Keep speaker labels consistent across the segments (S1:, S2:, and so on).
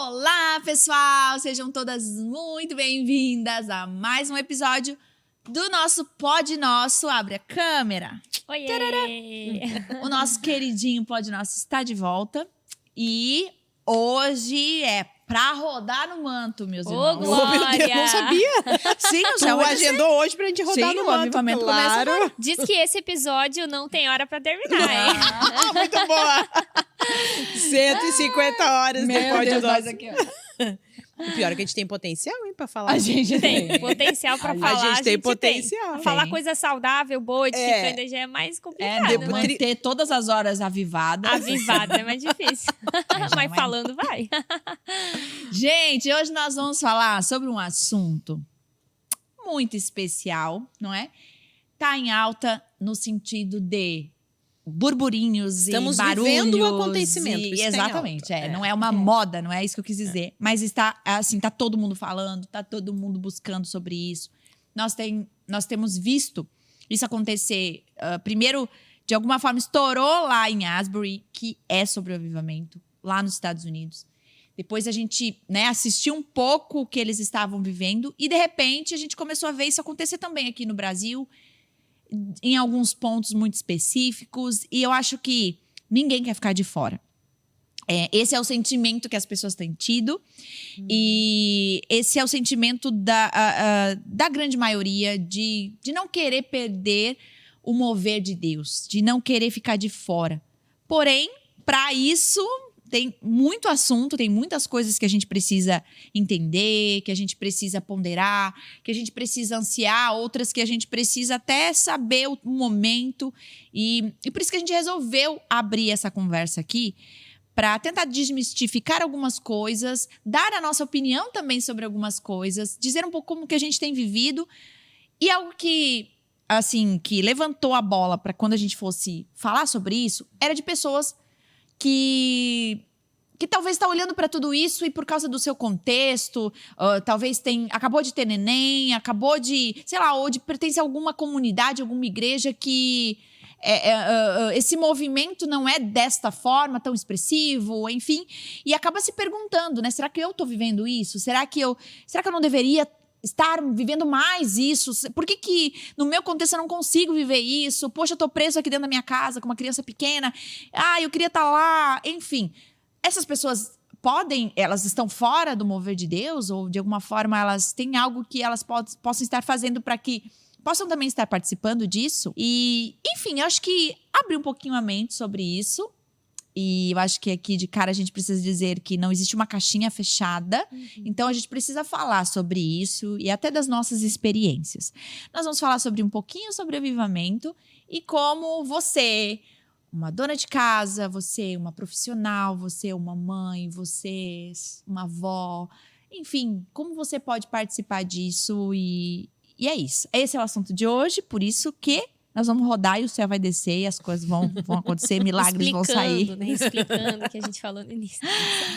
S1: Olá, pessoal! Sejam todas muito bem-vindas a mais um episódio do nosso Pod Nosso. Abre a câmera.
S2: Oiê!
S1: O nosso queridinho Pod Nosso está de volta. E hoje é pra rodar no manto, meus irmãos.
S2: Glória!
S3: Oh, meu Deus, não sabia.
S1: Sim, o
S3: Tu
S1: céu vai
S3: agendou hoje pra gente rodar
S1: Sim,
S3: no
S1: o
S3: manto,
S1: avivamento
S3: claro.
S1: começa agora.
S2: Diz que esse episódio não tem hora pra terminar, hein?
S3: Ah, muito boa. 150 horas
S1: Meu
S3: depois
S1: Deus,
S3: de
S1: nós
S3: nós.
S1: aqui, ó.
S3: O pior é que a gente tem potencial, hein, pra falar.
S1: A gente
S2: Tem potencial pra falar.
S3: A gente tem potencial.
S2: Falar
S1: Tem.
S2: coisa saudável, boa, edificante, já é mais complicado,
S1: É,
S2: né?
S1: manter todas as horas avivadas.
S2: Avivada é mais difícil. Mas
S1: é.
S2: falando, vai.
S1: Gente, hoje nós vamos falar sobre um assunto muito especial, não é? Tá em alta no sentido de burburinhos
S3: Estamos
S1: e barulhos.
S3: vivendo o acontecimento,
S1: e-
S3: isso tá em
S1: exatamente,
S3: alta.
S1: não é uma moda, não é isso que eu quis dizer. Mas está, assim, tá todo mundo falando, tá todo mundo buscando sobre isso. Nós temos visto isso acontecer. Primeiro, de alguma forma, estourou lá em Asbury, que é sobre o avivamento, lá nos Estados Unidos. Depois a gente, assistiu um pouco o que eles estavam vivendo e, de repente, a gente começou a ver isso acontecer também aqui no Brasil, em alguns pontos muito específicos. E eu acho que ninguém quer ficar de fora. Esse é o sentimento que as pessoas têm tido. E esse é o sentimento da grande maioria de não querer perder o mover de Deus, de não querer ficar de fora. Porém, para isso, tem muito assunto, tem muitas coisas que a gente precisa entender, que a gente precisa ponderar, que a gente precisa ansiar, outras que a gente precisa até saber o momento. E por isso que a gente resolveu abrir essa conversa aqui, para tentar desmistificar algumas coisas, dar a nossa opinião também sobre algumas coisas, dizer um pouco como que a gente tem vivido. E algo que, assim, que levantou a bola para quando a gente fosse falar sobre isso, era de pessoas que talvez está olhando para tudo isso e por causa do seu contexto, talvez acabou de ter neném, acabou de, sei lá, ou de pertence a alguma comunidade, alguma igreja que esse movimento não é desta forma tão expressivo, enfim, e acaba se perguntando, né? Será que eu estou vivendo isso? Será que eu não deveria estar vivendo mais isso? Por que no meu contexto eu não consigo viver isso? Poxa, eu tô preso aqui dentro da minha casa com uma criança pequena. Eu queria estar lá. Enfim, essas pessoas elas estão fora do mover de Deus? Ou de alguma forma elas têm algo que elas possam estar fazendo para que possam também estar participando disso? E, enfim, eu acho que abrir um pouquinho a mente sobre isso. E eu acho que aqui de cara a gente precisa dizer que não existe uma caixinha fechada. Então a gente precisa falar sobre isso e até das nossas experiências. Nós vamos falar um pouquinho sobre avivamento e como você, uma dona de casa, você, uma profissional, você, uma mãe, você, uma avó, enfim, como você pode participar disso e é isso. Esse é o assunto de hoje, por isso que nós vamos rodar e o céu vai descer e as coisas vão acontecer, milagres vão sair.
S2: Né? Explicando o que a gente falou no início.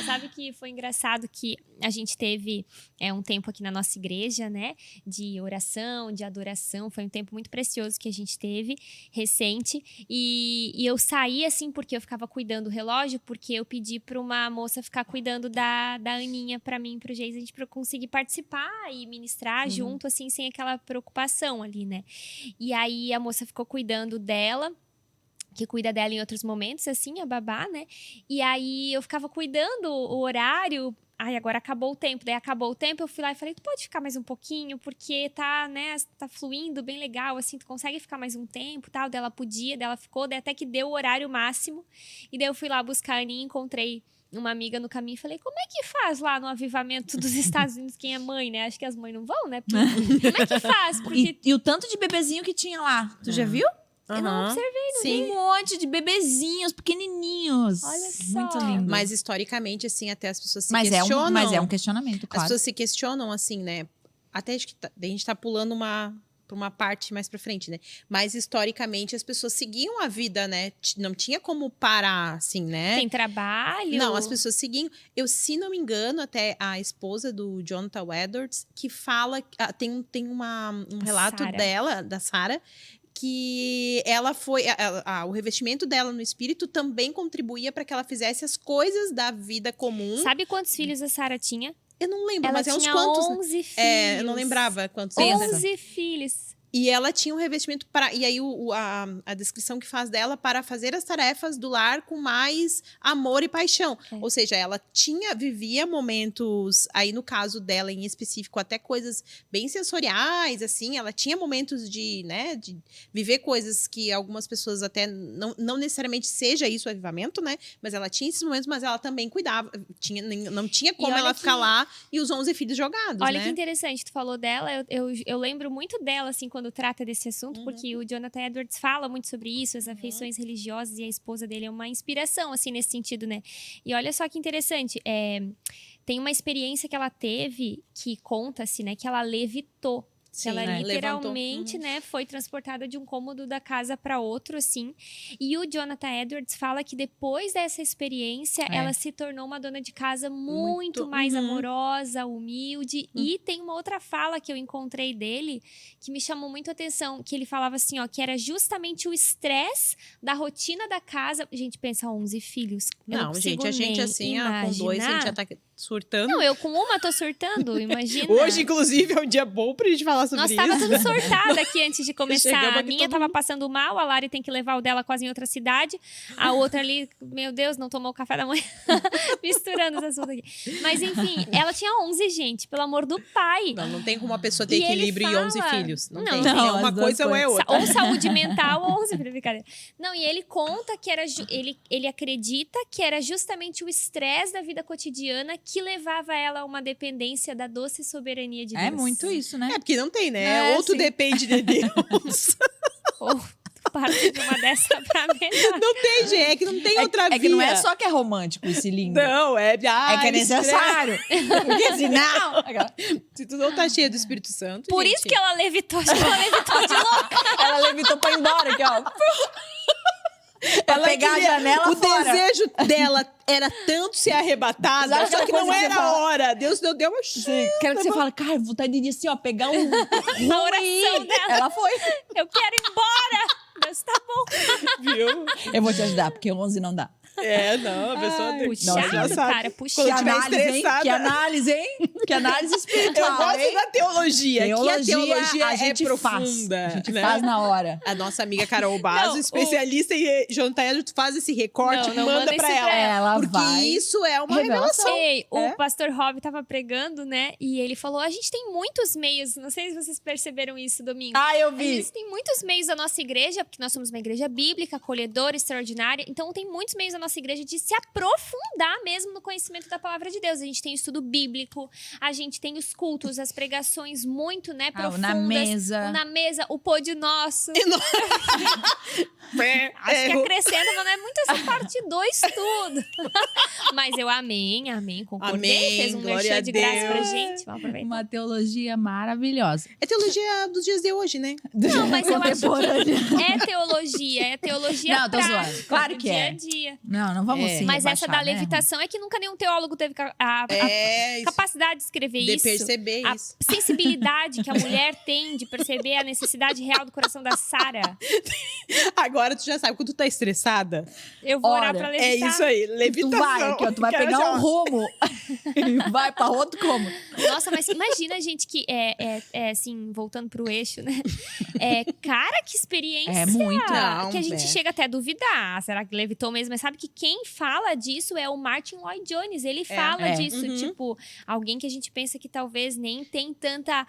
S2: Sabe que foi engraçado que a gente teve um tempo aqui na nossa igreja, né? De oração, de adoração. Foi um tempo muito precioso que a gente teve, recente. E eu saí assim porque eu ficava cuidando do relógio, porque eu pedi para uma moça ficar cuidando da Aninha para mim, para o Geis, a gente conseguir participar e ministrar junto, assim, sem aquela preocupação ali, né? E aí a moça ficou cuidando dela, que cuida dela em outros momentos, assim, a babá, né? E aí eu ficava cuidando o horário. Agora acabou o tempo. Daí acabou o tempo, eu fui lá e falei, tu pode ficar mais um pouquinho? Porque tá fluindo bem legal, assim, tu consegue ficar mais um tempo, tal. Daí ela podia, daí ela ficou, daí até que deu o horário máximo. E daí eu fui lá buscar a Aninha, encontrei uma amiga no caminho e falei, como é que faz lá no avivamento dos Estados Unidos quem é mãe, né? Acho que as mães não vão, né? Como é que faz? Porque
S1: E o tanto de bebezinho que tinha lá, tu já viu?
S2: eu não observei, não
S1: Sim,
S2: vi.
S1: um monte de bebezinhos pequenininhos.
S2: Olha só.
S1: Muito lindo.
S3: Mas historicamente, assim, até as pessoas se
S1: Mas
S3: questionam.
S1: mas é um questionamento,
S3: As
S1: claro.
S3: pessoas se questionam, assim, né? Até acho que a gente tá pulando pra uma parte mais pra frente, né? Mas historicamente as pessoas seguiam a vida, né? Não tinha como parar, assim, né?
S2: Tem trabalho.
S3: Não, as pessoas seguiam. Se não me engano, até a esposa do Jonathan Edwards, que fala, tem um relato
S2: Sarah.
S3: dela, da Sarah, que ela foi. O revestimento dela no espírito também contribuía para que ela fizesse as coisas da vida comum.
S2: Sabe quantos filhos a Sara tinha?
S3: Eu não lembro,
S2: Ela
S3: mas é uns
S2: tinha
S3: quantos.
S2: 11 filhos.
S3: Eu não lembrava quantos.
S2: 11 filhos.
S3: E ela tinha um revestimento para. E aí, a descrição que faz dela para fazer as tarefas do lar com mais amor e paixão. Ou seja, ela vivia momentos, aí no caso dela em específico, até coisas bem sensoriais, assim. Ela tinha momentos de viver coisas que algumas pessoas até não necessariamente seja isso o avivamento, né? Mas ela tinha esses momentos, mas ela também cuidava. Não tinha como ela ficar lá e os 11 filhos jogados,
S2: Olha
S3: né?
S2: que interessante, tu falou dela, eu lembro muito dela, assim, quando trata desse assunto, porque o Jonathan Edwards fala muito sobre isso, as afeições religiosas, e a esposa dele é uma inspiração, assim, nesse sentido, né? E olha só que interessante, tem uma experiência que ela teve, que conta-se, né, que ela levitou.
S3: Sim,
S2: Ela literalmente,
S3: levantou.
S2: né, foi transportada de um cômodo da casa para outro, assim. E o Jonathan Edwards fala que depois dessa experiência, ela se tornou uma dona de casa muito mais amorosa, humilde. E tem uma outra fala que eu encontrei dele que me chamou muito a atenção, que ele falava assim, ó, que era justamente o estresse da rotina da casa. Gente, pensa 11 filhos. Eu
S3: Não, gente, a gente assim, com 2, a gente já tá surtando.
S2: Não, eu com uma tô surtando, imagina.
S3: Hoje, inclusive, é um dia bom pra gente falar sobre
S2: Nós
S3: isso.
S2: tava tudo sortada aqui antes de começar.
S3: Chegamos
S2: A
S3: aqui
S2: minha
S3: todo
S2: tava
S3: mundo.
S2: passando mal, a Lari tem que levar o dela quase em outra cidade. A outra ali, meu Deus, não tomou o café da manhã. Misturando os assuntos aqui. Mas enfim, ela tinha 11, gente, pelo amor do pai.
S3: Não tem como uma pessoa ter
S2: E ele
S3: equilíbrio e 11
S2: fala-
S3: filhos. Não,
S2: Não,
S3: tem.
S2: não,
S3: É uma
S1: as duas
S3: coisa ou é
S1: coisas.
S3: outra.
S2: Ou saúde mental ou 11, brincadeira. Não, e ele conta que ele acredita que era justamente o estresse da vida cotidiana que levava ela a uma dependência da doce soberania de Deus.
S1: É muito isso, né?
S3: É porque não tem, né? Ou tu
S1: sim.
S3: depende de Deus.
S2: Ou parte de uma dessa pra melhor.
S3: Não tem, gente. É que não tem outra via.
S1: É que não é só que é romântico esse lindo.
S3: Não, é...
S1: É que é necessário. Porque senão...
S3: Se tu não tá cheia do Espírito Santo,
S2: Por
S3: gente,
S2: isso que ela levitou, acho que ela levitou de louca.
S1: Ela levitou pra ir embora aqui, ó. Pra
S3: ela
S1: pegar
S3: queria-
S1: a janela
S3: o
S1: fora.
S3: desejo dela era tanto ser arrebatada,
S1: Sabe
S3: só
S1: aquela
S3: que não
S1: coisa que
S3: era
S1: você
S3: a
S1: fala?
S3: hora. Deus deu uma
S1: Quero que você fale, cara, vontade de assim, ó, pegar um
S2: A oração dela.
S1: Ela foi.
S2: Eu quero ir embora. Deus, tá bom.
S3: viu?
S1: Eu vou te ajudar, porque 11 não dá.
S3: Não, a pessoa tem
S2: Puxado,
S3: já sabe.
S2: cara,
S1: Que
S2: puxado.
S3: Quando tiver
S1: análise, hein?
S3: estressada.
S1: Que análise, hein? Que análise espiritual,
S3: Eu gosto
S1: hein?
S3: da teologia, que a teologia
S1: a gente
S3: é
S1: faz.
S3: profunda.
S1: A gente
S3: né?
S1: faz na hora.
S3: A nossa amiga Carol Basso,
S2: Não,
S3: especialista em Jonathan Edwards, faz esse recorte,
S2: Não,
S3: manda
S2: manda
S3: pra
S2: isso
S3: ela.
S2: pra
S1: ela.
S3: Porque
S1: vai
S3: isso é uma
S1: revelação.
S3: revelação.
S2: Ei,
S3: É?
S2: o pastor Rob tava pregando, né? E ele falou: a gente tem muitos meios. Não sei se vocês perceberam isso domingo.
S1: Ah, eu
S2: A
S1: vi.
S2: gente tem muitos meios da nossa igreja, porque nós somos uma igreja bíblica, acolhedora, extraordinária. Então, tem muitos meios da nossa igreja de se aprofundar mesmo no conhecimento da palavra de Deus. A gente tem estudo bíblico, a gente tem os cultos, as pregações muito, né, profundas.
S1: Na mesa.
S2: O na mesa, o pôde nosso. Acho que
S3: É,
S2: acrescenta, mas não é muito essa parte do estudo. Mas eu amém, concordei.
S3: Amém,
S2: Fez um
S3: glória
S2: merchan
S3: a
S2: de graça pra
S3: Deus.
S2: gente. Vamos aproveitar.
S1: Uma teologia maravilhosa.
S3: é teologia dos dias de hoje, né?
S2: Não, mas eu acho
S1: Contemporânea.
S2: que é teologia
S1: Não, tô
S2: prática,
S1: zoando. Claro
S2: do
S1: que
S2: dia
S1: é.
S2: a dia.
S1: Não vamos se
S2: Mas essa da
S1: rebaixar, né?
S2: levitação é que nunca nenhum teólogo teve a
S3: É, isso,
S2: capacidade de escrever
S3: de
S2: isso.
S3: perceber
S2: A
S3: isso.
S2: sensibilidade que a mulher tem de perceber a necessidade real do coração da Sara.
S3: Agora tu já sabe, quando tu tá estressada,
S2: Eu vou orar
S1: Ora,
S2: pra
S3: é
S2: levitar.
S3: isso aí,
S1: Tu
S3: levitação.
S1: vai aqui, ó, tu vai
S3: Quero
S1: pegar
S3: já-
S1: um rumo e vai pra outro cômodo.
S2: Nossa, mas imagina, gente, que assim, voltando pro eixo, né? Cara, que experiência!
S1: É muito.
S3: Não,
S2: que a gente
S3: é.
S2: chega até a duvidar. Será que levitou mesmo? Mas sabe que quem fala disso é o Martin Lloyd Jones. Ele fala disso,
S3: Uhum.
S2: tipo, alguém que a gente pensa que talvez nem tem tanta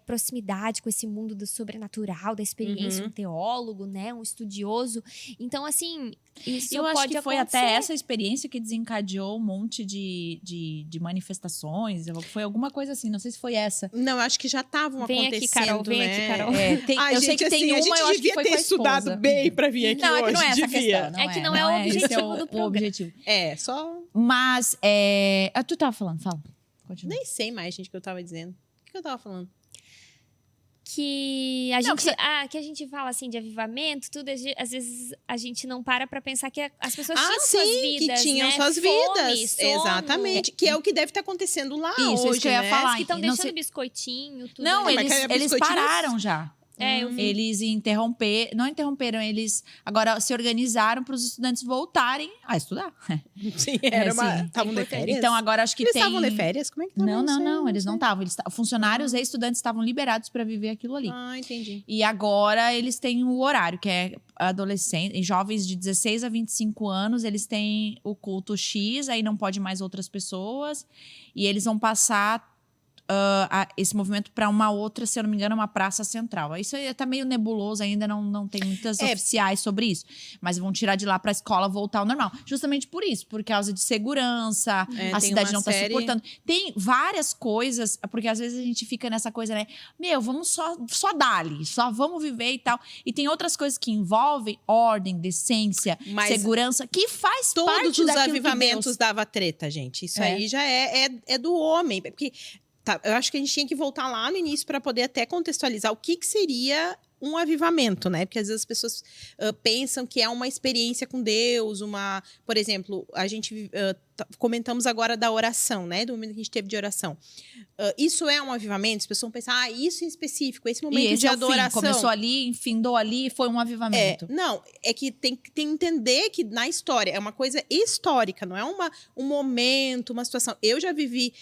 S2: proximidade com esse mundo do sobrenatural, da experiência, um teólogo, né? Um estudioso. Então, assim, isso
S1: Eu
S2: pode
S1: acho que foi
S2: acontecer.
S1: até essa experiência que desencadeou um monte de manifestações. Foi alguma coisa assim, não sei se foi essa.
S3: Não, acho que já estavam
S2: Vem aqui,
S3: acontecendo,
S2: Carol, vem
S3: né?
S2: aqui, Carol.
S3: Ai,
S1: eu sei
S3: gente,
S1: que tem
S3: assim,
S1: uma,
S3: a gente
S1: eu acho que
S3: devia
S1: foi
S3: ter
S1: com a esposa.
S3: estudado bem pra vir aqui
S1: Não,
S3: hoje.
S1: é que não é essa a
S3: devia.
S1: questão.
S2: É que não é
S1: não
S2: o
S1: esse
S2: objetivo do
S1: o
S2: programa.
S1: objetivo.
S3: É, só...
S1: Mas, tu tava falando, fala. Continua.
S3: Nem sei mais, gente, o que eu tava dizendo. O que eu tava falando?
S2: Que a
S1: Não,
S2: gente,
S1: que você-
S2: que a gente fala assim de avivamento, tudo, às vezes a gente não para pra pensar que as pessoas
S3: Ah,
S2: tinham
S3: sim,
S2: suas vidas,
S3: que tinham
S2: né?
S3: suas
S2: Fome,
S3: vidas.
S2: sono.
S3: Exatamente. Que é o que deve estar acontecendo lá
S1: Isso
S3: hoje,
S1: que eu ia
S3: né?
S1: falar.
S2: Que estão
S1: Não
S2: deixando
S1: sei-
S2: biscoitinho, tudo.
S1: Não,
S2: né?
S3: mas
S1: eles
S3: que era
S1: eles
S3: biscoitinhos?
S1: pararam já.
S2: Eu vi.
S1: Eles não interromperam, eles agora se organizaram para os estudantes voltarem a estudar.
S3: Sim, era
S1: sim.
S3: estavam de férias?
S1: Então agora acho que
S3: Eles
S1: tem...
S3: estavam de férias? Como é que estavam?
S1: Não, eles não estavam. Funcionários e estudantes estavam liberados para viver aquilo ali.
S3: Ah, entendi.
S1: E agora eles têm o horário, que é adolescentes, jovens de 16 a 25 anos, eles têm o culto X, aí não pode mais outras pessoas, e eles vão passar esse movimento para uma outra, se eu não me engano, uma praça central. Isso aí tá meio nebuloso ainda, não tem muitas oficiais sobre isso. Mas vão tirar de lá para a escola voltar ao normal. Justamente por isso, por causa de segurança, a cidade não tá suportando. Tem várias coisas, porque às vezes a gente fica nessa coisa, né? Vamos só dali, só vamos viver e tal. E tem outras coisas que envolvem ordem, decência, segurança, que faz parte daquilo que
S3: Todos os avivamentos dava treta, gente. Isso aí já é do homem. Porque... Tá, eu acho que a gente tinha que voltar lá no início para poder até contextualizar o que seria um avivamento, né? Porque às vezes as pessoas pensam que é uma experiência com Deus, por exemplo, a gente comentamos agora da oração, né? Do momento que a gente teve de oração. Isso é um avivamento? As pessoas pensam, isso em específico, esse momento de adoração.
S1: Começou ali, findou ali, foi um avivamento.
S3: Não, é que tem que entender que na história é uma coisa histórica, não é um momento, uma situação. Eu já vivi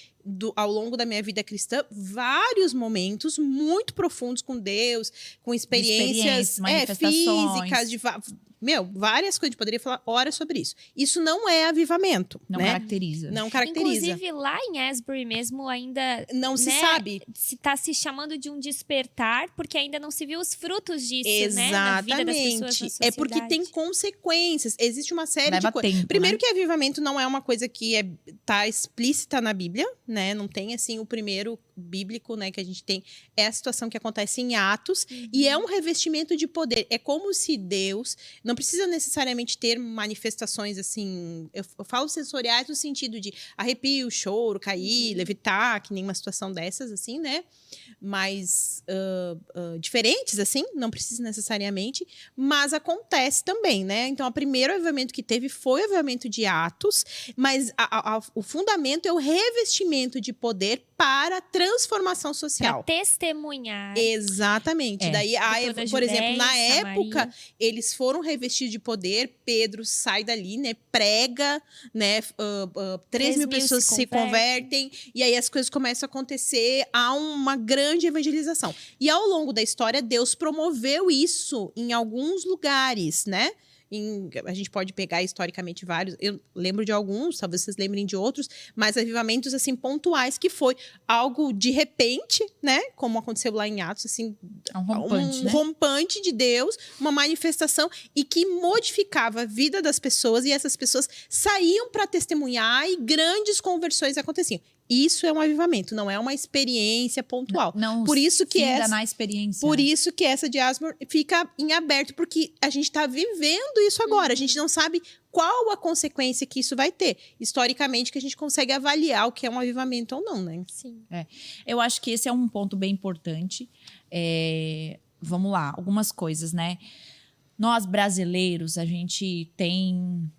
S3: ao longo da minha vida cristã vários momentos muito profundos com Deus, com experiências
S1: manifestações
S3: físicas, várias coisas. A gente poderia falar horas sobre isso. Isso não é avivamento.
S1: Não
S3: né?
S1: caracteriza.
S3: Não caracteriza.
S2: Inclusive, lá em Asbury mesmo, ainda...
S3: Não se sabe.
S2: Está se chamando de um despertar, porque ainda não se viu os frutos disso,
S3: exatamente,
S2: né? Na vida das pessoas, na sociedade.
S3: É porque tem consequências. Existe uma série
S1: Leva
S3: de coisas.
S1: tempo,
S3: Primeiro
S1: né?
S3: que avivamento não é uma coisa que tá explícita na Bíblia, né? Não tem, assim, o primeiro bíblico, né? Que a gente tem é a situação que acontece em Atos. E é um revestimento de poder. É como se Deus... Não precisa necessariamente ter manifestações, assim... Eu falo sensoriais no sentido de arrepio, choro, cair, levitar, que nem uma situação dessas, assim, né? Mais diferentes, assim. Não precisa necessariamente. Mas acontece também, né? Então, o primeiro avivamento que teve foi o avivamento de Atos. Mas o fundamento é o revestimento de poder para a transformação social.
S2: Para testemunhar.
S3: Exatamente. Daí, por exemplo, na época, eles foram revestidos de poder. Pedro sai dali, né? Prega, né? 3 mil pessoas se convertem. E aí as coisas começam a acontecer. Há uma grande evangelização. E ao longo da história, Deus promoveu isso em alguns lugares, né? A gente pode pegar historicamente vários, eu lembro de alguns, talvez vocês lembrem de outros, mas avivamentos assim pontuais que foi algo de repente, né? Como aconteceu lá em Atos, assim,
S1: um
S3: rompante de Deus, uma manifestação e que modificava a vida das pessoas e essas pessoas saíam para testemunhar e grandes conversões aconteciam. Isso é um avivamento, não é uma experiência pontual.
S1: Não
S3: por isso que
S1: na experiência.
S3: Por isso que essa de Asbury fica em aberto, porque a gente está vivendo isso agora. A gente não sabe qual a consequência que isso vai ter. Historicamente, que a gente consegue avaliar o que é um avivamento ou não, né?
S2: Sim.
S1: Eu acho que esse é um ponto bem importante. Vamos lá, algumas coisas, né? Nós, brasileiros, a gente tem...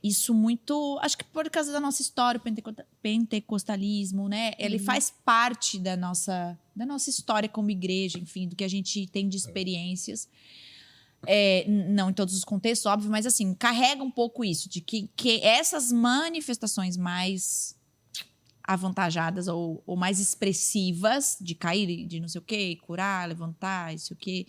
S1: isso muito, acho que por causa da nossa história, o pentecostalismo, né? Ele faz parte da nossa história como igreja, enfim, do que a gente tem de experiências. Não em todos os contextos, óbvio, mas assim, carrega um pouco isso, de que essas manifestações mais avantajadas ou mais expressivas, de cair, de não sei o quê, curar, levantar, isso o quê,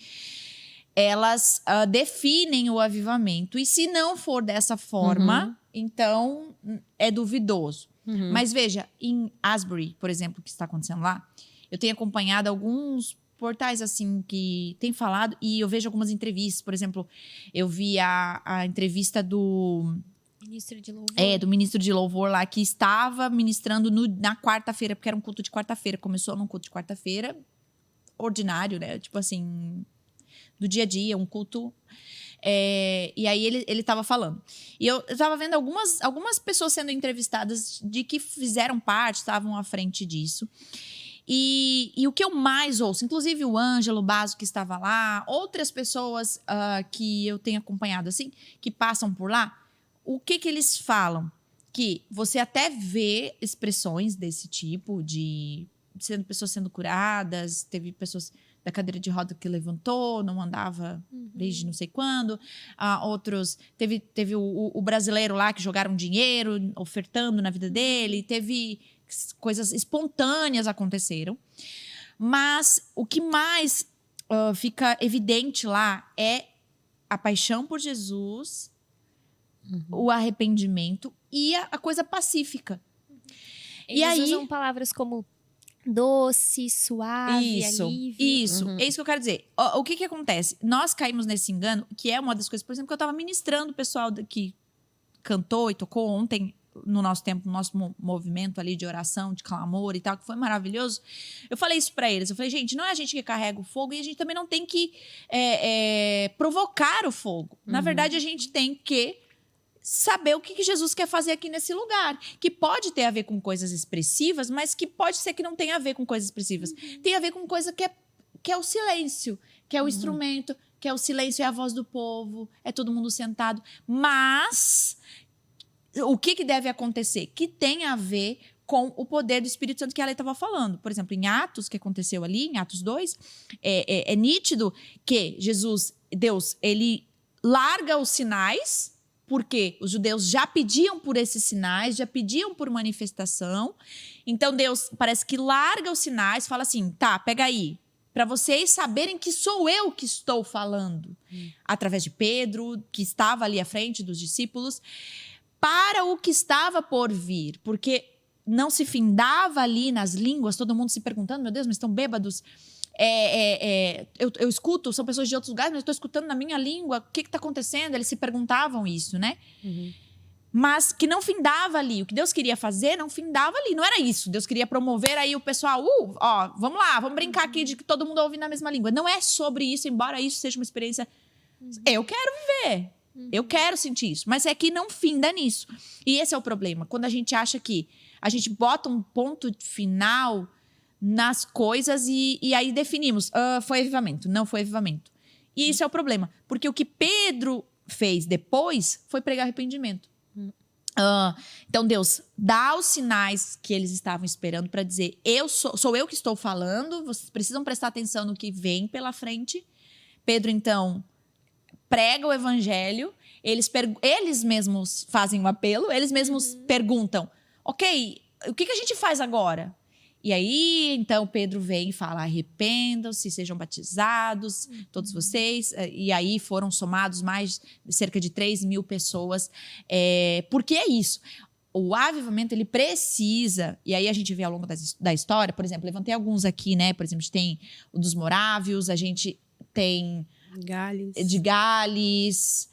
S1: elas definem o avivamento. E se não for dessa forma, então é duvidoso. Mas veja, em Asbury, por exemplo, o que está acontecendo lá, eu tenho acompanhado alguns portais assim que têm falado, e eu vejo algumas entrevistas. Por exemplo, eu vi a entrevista do
S2: ministro de louvor.
S1: Do ministro de louvor lá, que estava ministrando na quarta-feira, porque era um culto de quarta-feira. Começou num culto de quarta-feira, ordinário, né? Tipo assim... do dia a dia, um culto. E aí ele estava falando. E eu estava vendo algumas pessoas sendo entrevistadas de que fizeram parte, estavam à frente disso. E o que eu mais ouço, inclusive o Ângelo Basso, que estava lá, outras pessoas que eu tenho acompanhado, assim, que passam por lá, o que eles falam? Que você até vê expressões desse tipo, de pessoas sendo curadas, teve pessoas da cadeira de roda que levantou, não andava desde não sei quando. Outros, teve o brasileiro lá que jogaram dinheiro, ofertando na vida dele. Teve coisas espontâneas aconteceram. Mas o que mais fica evidente lá é a paixão por Jesus, o arrependimento e a coisa pacífica.
S2: Eles usam palavras como doce, suave, alívio.
S1: Isso, é isso que eu quero dizer. O que acontece? Nós caímos nesse engano, que é uma das coisas, por exemplo, que eu estava ministrando o pessoal que cantou e tocou ontem, no nosso tempo, no nosso movimento ali de oração, de clamor e tal, que foi maravilhoso. Eu falei isso pra eles. Eu falei, gente, não é a gente que carrega o fogo e a gente também não tem que provocar o fogo. Na verdade, a gente tem que saber o que Jesus quer fazer aqui nesse lugar. Que pode ter a ver com coisas expressivas, mas que pode ser que não tenha a ver com coisas expressivas. Tem a ver com coisa que é o silêncio, que é o instrumento, que é o silêncio, é a voz do povo, é todo mundo sentado. Mas o que deve acontecer? Que tem a ver com o poder do Espírito Santo que ela estava falando. Por exemplo, em Atos, que aconteceu ali, em Atos 2, é nítido que Deus, ele larga os sinais, porque os judeus já pediam por esses sinais, já pediam por manifestação. Então, Deus parece que larga os sinais, fala assim, tá, pega aí, para vocês saberem que sou eu que estou falando. Através de Pedro, que estava ali à frente dos discípulos, para o que estava por vir, porque não se findava ali nas línguas, todo mundo se perguntando, meu Deus, mas estão bêbados. Eu escuto, são pessoas de outros lugares, mas eu estou escutando na minha língua, o que está acontecendo? Eles se perguntavam isso, né? Mas que não findava ali, o que Deus queria fazer não findava ali, não era isso. Deus queria promover aí o pessoal, vamos lá, vamos brincar aqui de que todo mundo ouve na mesma língua. Não é sobre isso, embora isso seja uma experiência, eu quero viver. Eu quero sentir isso, mas é que não finda nisso. E esse é o problema. Quando a gente acha que a gente bota um ponto final nas coisas e aí definimos, foi avivamento, não foi avivamento. E isso é o problema, porque o que Pedro fez depois foi pregar arrependimento. Então Deus dá os sinais que eles estavam esperando para dizer, sou eu que estou falando, vocês precisam prestar atenção no que vem pela frente. Pedro, então, prega o evangelho, eles mesmos fazem o apelo, eles mesmos perguntam, ok, o que a gente faz agora? E aí, então, Pedro vem e fala, arrependam-se, sejam batizados, todos vocês. E aí foram somados mais de cerca de 3.000 pessoas. Porque é isso. O avivamento, ele precisa... E aí a gente vê ao longo da história, por exemplo, levantei alguns aqui, né? Por exemplo, a gente tem o dos morávios, a gente tem... De Gales.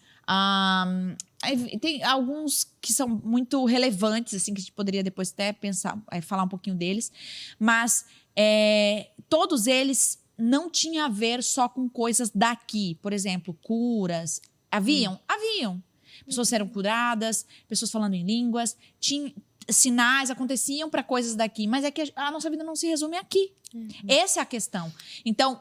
S1: Tem alguns que são muito relevantes, assim, que a gente poderia depois até pensar, falar um pouquinho deles. Mas todos eles não tinham a ver só com coisas daqui. Por exemplo, curas. Haviam. Pessoas eram curadas, pessoas falando em línguas. Sinais aconteciam para coisas daqui. Mas é que a nossa vida não se resume aqui. Essa é a questão. Então,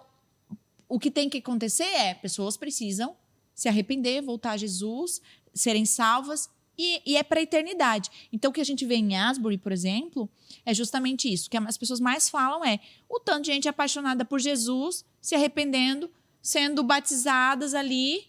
S1: o que tem que acontecer pessoas precisam se arrepender, voltar a Jesus, serem salvas, e é para a eternidade. Então, o que a gente vê em Asbury, por exemplo, é justamente isso. O que as pessoas mais falam o tanto de gente apaixonada por Jesus, se arrependendo, sendo batizadas ali,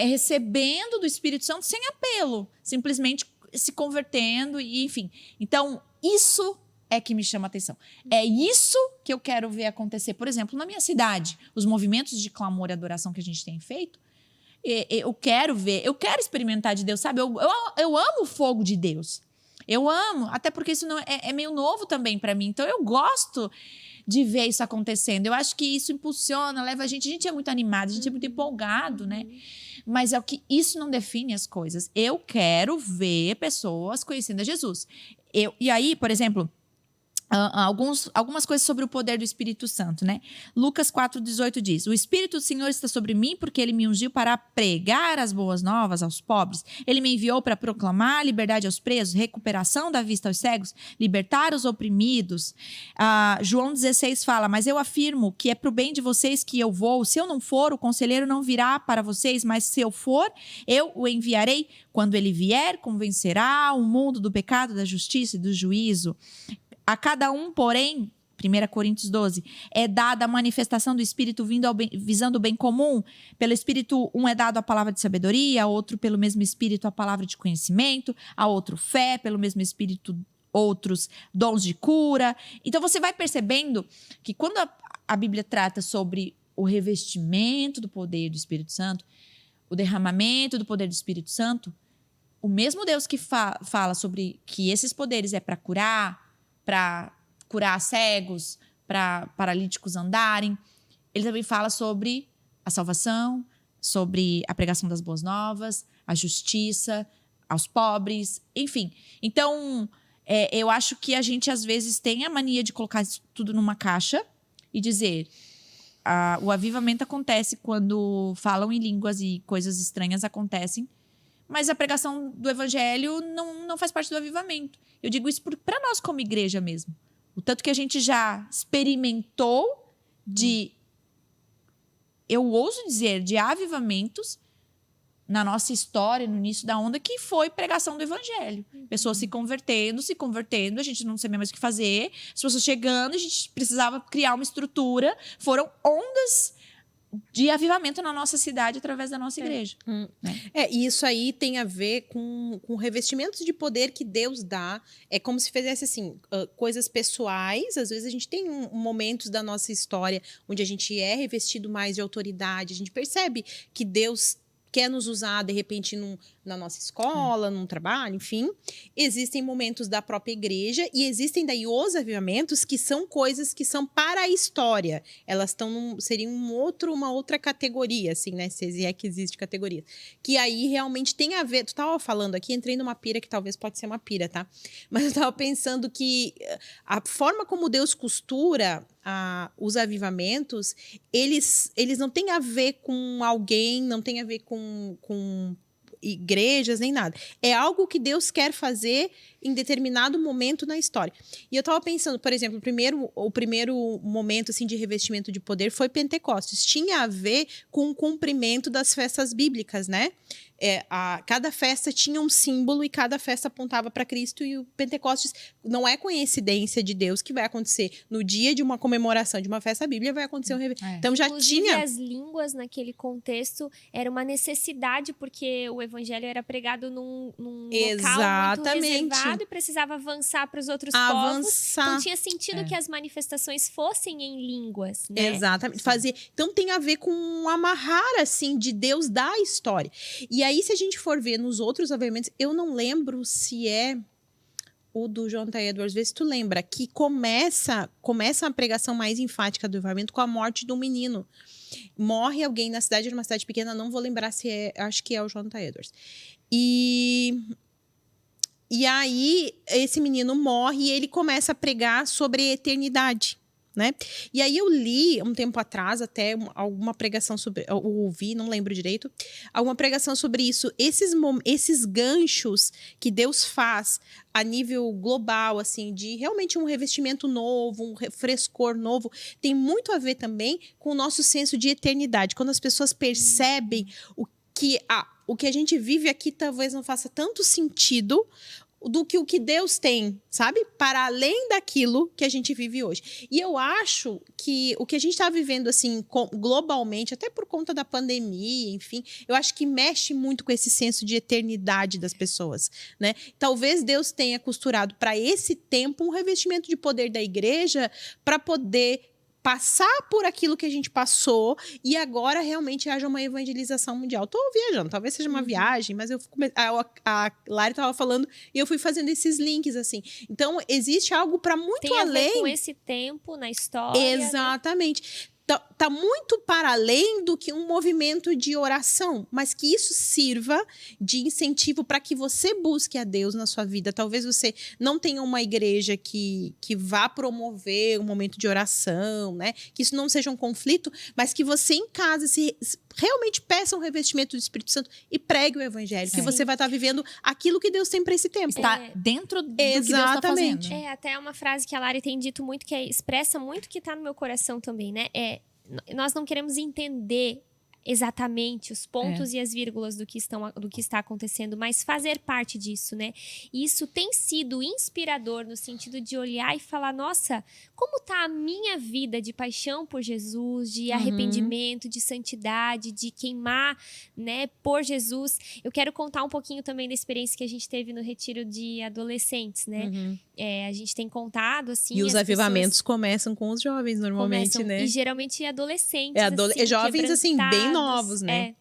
S1: recebendo do Espírito Santo sem apelo, simplesmente se convertendo, e enfim. Então, isso é que me chama a atenção. É isso que eu quero ver acontecer. Por exemplo, na minha cidade, os movimentos de clamor e adoração que a gente tem feito, eu quero ver, eu quero experimentar de Deus, sabe? Eu amo o fogo de Deus. Eu amo, até porque isso não é meio novo também para mim. Então, eu gosto de ver isso acontecendo. Eu acho que isso impulsiona, leva a gente é muito animado, a gente é muito empolgado, né? Mas isso não define as coisas. Eu quero ver pessoas conhecendo a Jesus. E aí, por exemplo... algumas coisas sobre o poder do Espírito Santo, né? Lucas 4,18 diz, o Espírito do Senhor está sobre mim porque ele me ungiu para pregar as boas novas aos pobres. Ele me enviou para proclamar liberdade aos presos, recuperação da vista aos cegos, libertar os oprimidos. João 16 fala, mas eu afirmo que é para o bem de vocês que eu vou. Se eu não for, o conselheiro não virá para vocês, mas se eu for, eu o enviarei. Quando ele vier, convencerá o mundo do pecado, da justiça e do juízo. A cada um, porém, 1 Coríntios 12. É dada a manifestação do Espírito visando o bem comum. Pelo Espírito, um é dado a palavra de sabedoria, a outro pelo mesmo Espírito a palavra de conhecimento, a outro fé, pelo mesmo Espírito outros dons de cura. Então você vai percebendo que quando a Bíblia trata sobre o revestimento do poder do Espírito Santo, o derramamento do poder do Espírito Santo, o mesmo Deus que fala sobre que esses poderes é para curar cegos, para paralíticos andarem, ele também fala sobre a salvação, sobre a pregação das boas novas, a justiça aos pobres, enfim. Então, eu acho que a gente às vezes tem a mania de colocar isso tudo numa caixa e dizer... o avivamento acontece quando falam em línguas e coisas estranhas acontecem, mas a pregação do evangelho não faz parte do avivamento. Eu digo isso para nós como igreja mesmo. O tanto que a gente já experimentou eu ouso dizer, de avivamentos na nossa história, no início da onda, que foi pregação do evangelho. Pessoas se convertendo, a gente não sabia mais o que fazer, as pessoas chegando, a gente precisava criar uma estrutura. Foram ondas de avivamento na nossa cidade através da nossa igreja. Né?
S3: E isso aí tem a ver com revestimentos de poder que Deus dá. É como se fizesse assim, coisas pessoais. Às vezes a gente tem momentos da nossa história onde a gente é revestido mais de autoridade. A gente percebe que Deus quer nos usar, de repente, na nossa escola, num trabalho, enfim. Existem momentos da própria igreja e existem daí os avivamentos que são coisas que são para a história. Elas seriam uma outra categoria, assim, né? Se é que existe categoria. Que aí realmente tem a ver... Tu estava falando aqui, entrei numa pira que talvez pode ser uma pira, tá? Mas eu estava pensando que a forma como Deus costura os avivamentos, eles não têm a ver com alguém, não tem a ver com igrejas, nem nada. É algo que Deus quer fazer em determinado momento na história. E eu estava pensando, por exemplo, o primeiro momento assim, de revestimento de poder foi Pentecostes. Tinha a ver com o cumprimento das festas bíblicas, né? Cada festa tinha um símbolo e cada festa apontava para Cristo, e o Pentecostes não é coincidência de Deus que vai acontecer no dia de uma comemoração de uma festa bíblica, vai acontecer um revestimento. Então já
S2: Inclusive,
S3: tinha...
S2: as línguas naquele contexto era uma necessidade, porque o evangelho era pregado num local muito reservado e precisava avançar para os outros povos. Então tinha sentido que as manifestações fossem em línguas, né?
S3: Exatamente. Então tem a ver com um amarrar, assim, de Deus da história. E aí, se a gente for ver nos outros avivamentos, eu não lembro se é o do Jonathan Edwards, vê se tu lembra, que começa a pregação mais enfática do avivamento com a morte do menino. Morre alguém na cidade, era uma cidade pequena, não vou lembrar se é, acho que é o Jonathan Edwards. E aí, esse menino morre e ele começa a pregar sobre a eternidade, né? E aí eu li um tempo atrás até alguma pregação sobre, eu ouvi, não lembro direito, alguma pregação sobre isso. Esses ganchos que Deus faz a nível global, assim, de realmente um revestimento novo, um frescor novo, tem muito a ver também com o nosso senso de eternidade. Quando as pessoas percebem o que a gente vive aqui talvez não faça tanto sentido do que o que Deus tem, sabe? Para além daquilo que a gente vive hoje. E eu acho que o que a gente está vivendo, assim, globalmente, até por conta da pandemia, enfim, eu acho que mexe muito com esse senso de eternidade das pessoas, né? Talvez Deus tenha costurado para esse tempo um revestimento de poder da igreja para poder passar por aquilo que a gente passou e agora realmente haja uma evangelização mundial. Tô viajando, talvez seja uma viagem, mas a Lari estava falando e eu fui fazendo esses links, assim. Então, existe algo para muito
S2: Tem
S3: além.
S2: A ver com esse tempo na história.
S3: Exatamente. Né? Tá muito para além do que um movimento de oração, mas que isso sirva de incentivo para que você busque a Deus na sua vida. Talvez você não tenha uma igreja que vá promover um momento de oração, né? Que isso não seja um conflito, mas que você em casa realmente peça um revestimento do Espírito Santo e pregue o evangelho, que você vai estar vivendo aquilo que Deus tem para esse tempo.
S1: Está dentro do que Deus está fazendo.
S2: Até uma frase que a Lari tem dito muito, que expressa muito o que está no meu coração também, né? Nós não queremos entender exatamente os pontos e as vírgulas do que está acontecendo, mas fazer parte disso, né? E isso tem sido inspirador no sentido de olhar e falar, nossa, como tá a minha vida de paixão por Jesus, de arrependimento, de santidade, de queimar, né, por Jesus. Eu quero contar um pouquinho também da experiência que a gente teve no retiro de adolescentes, né? A gente tem contado, assim...
S3: E os avivamentos começam com os jovens, normalmente, né?
S2: E geralmente adolescentes,
S3: jovens, assim, bem novos, né?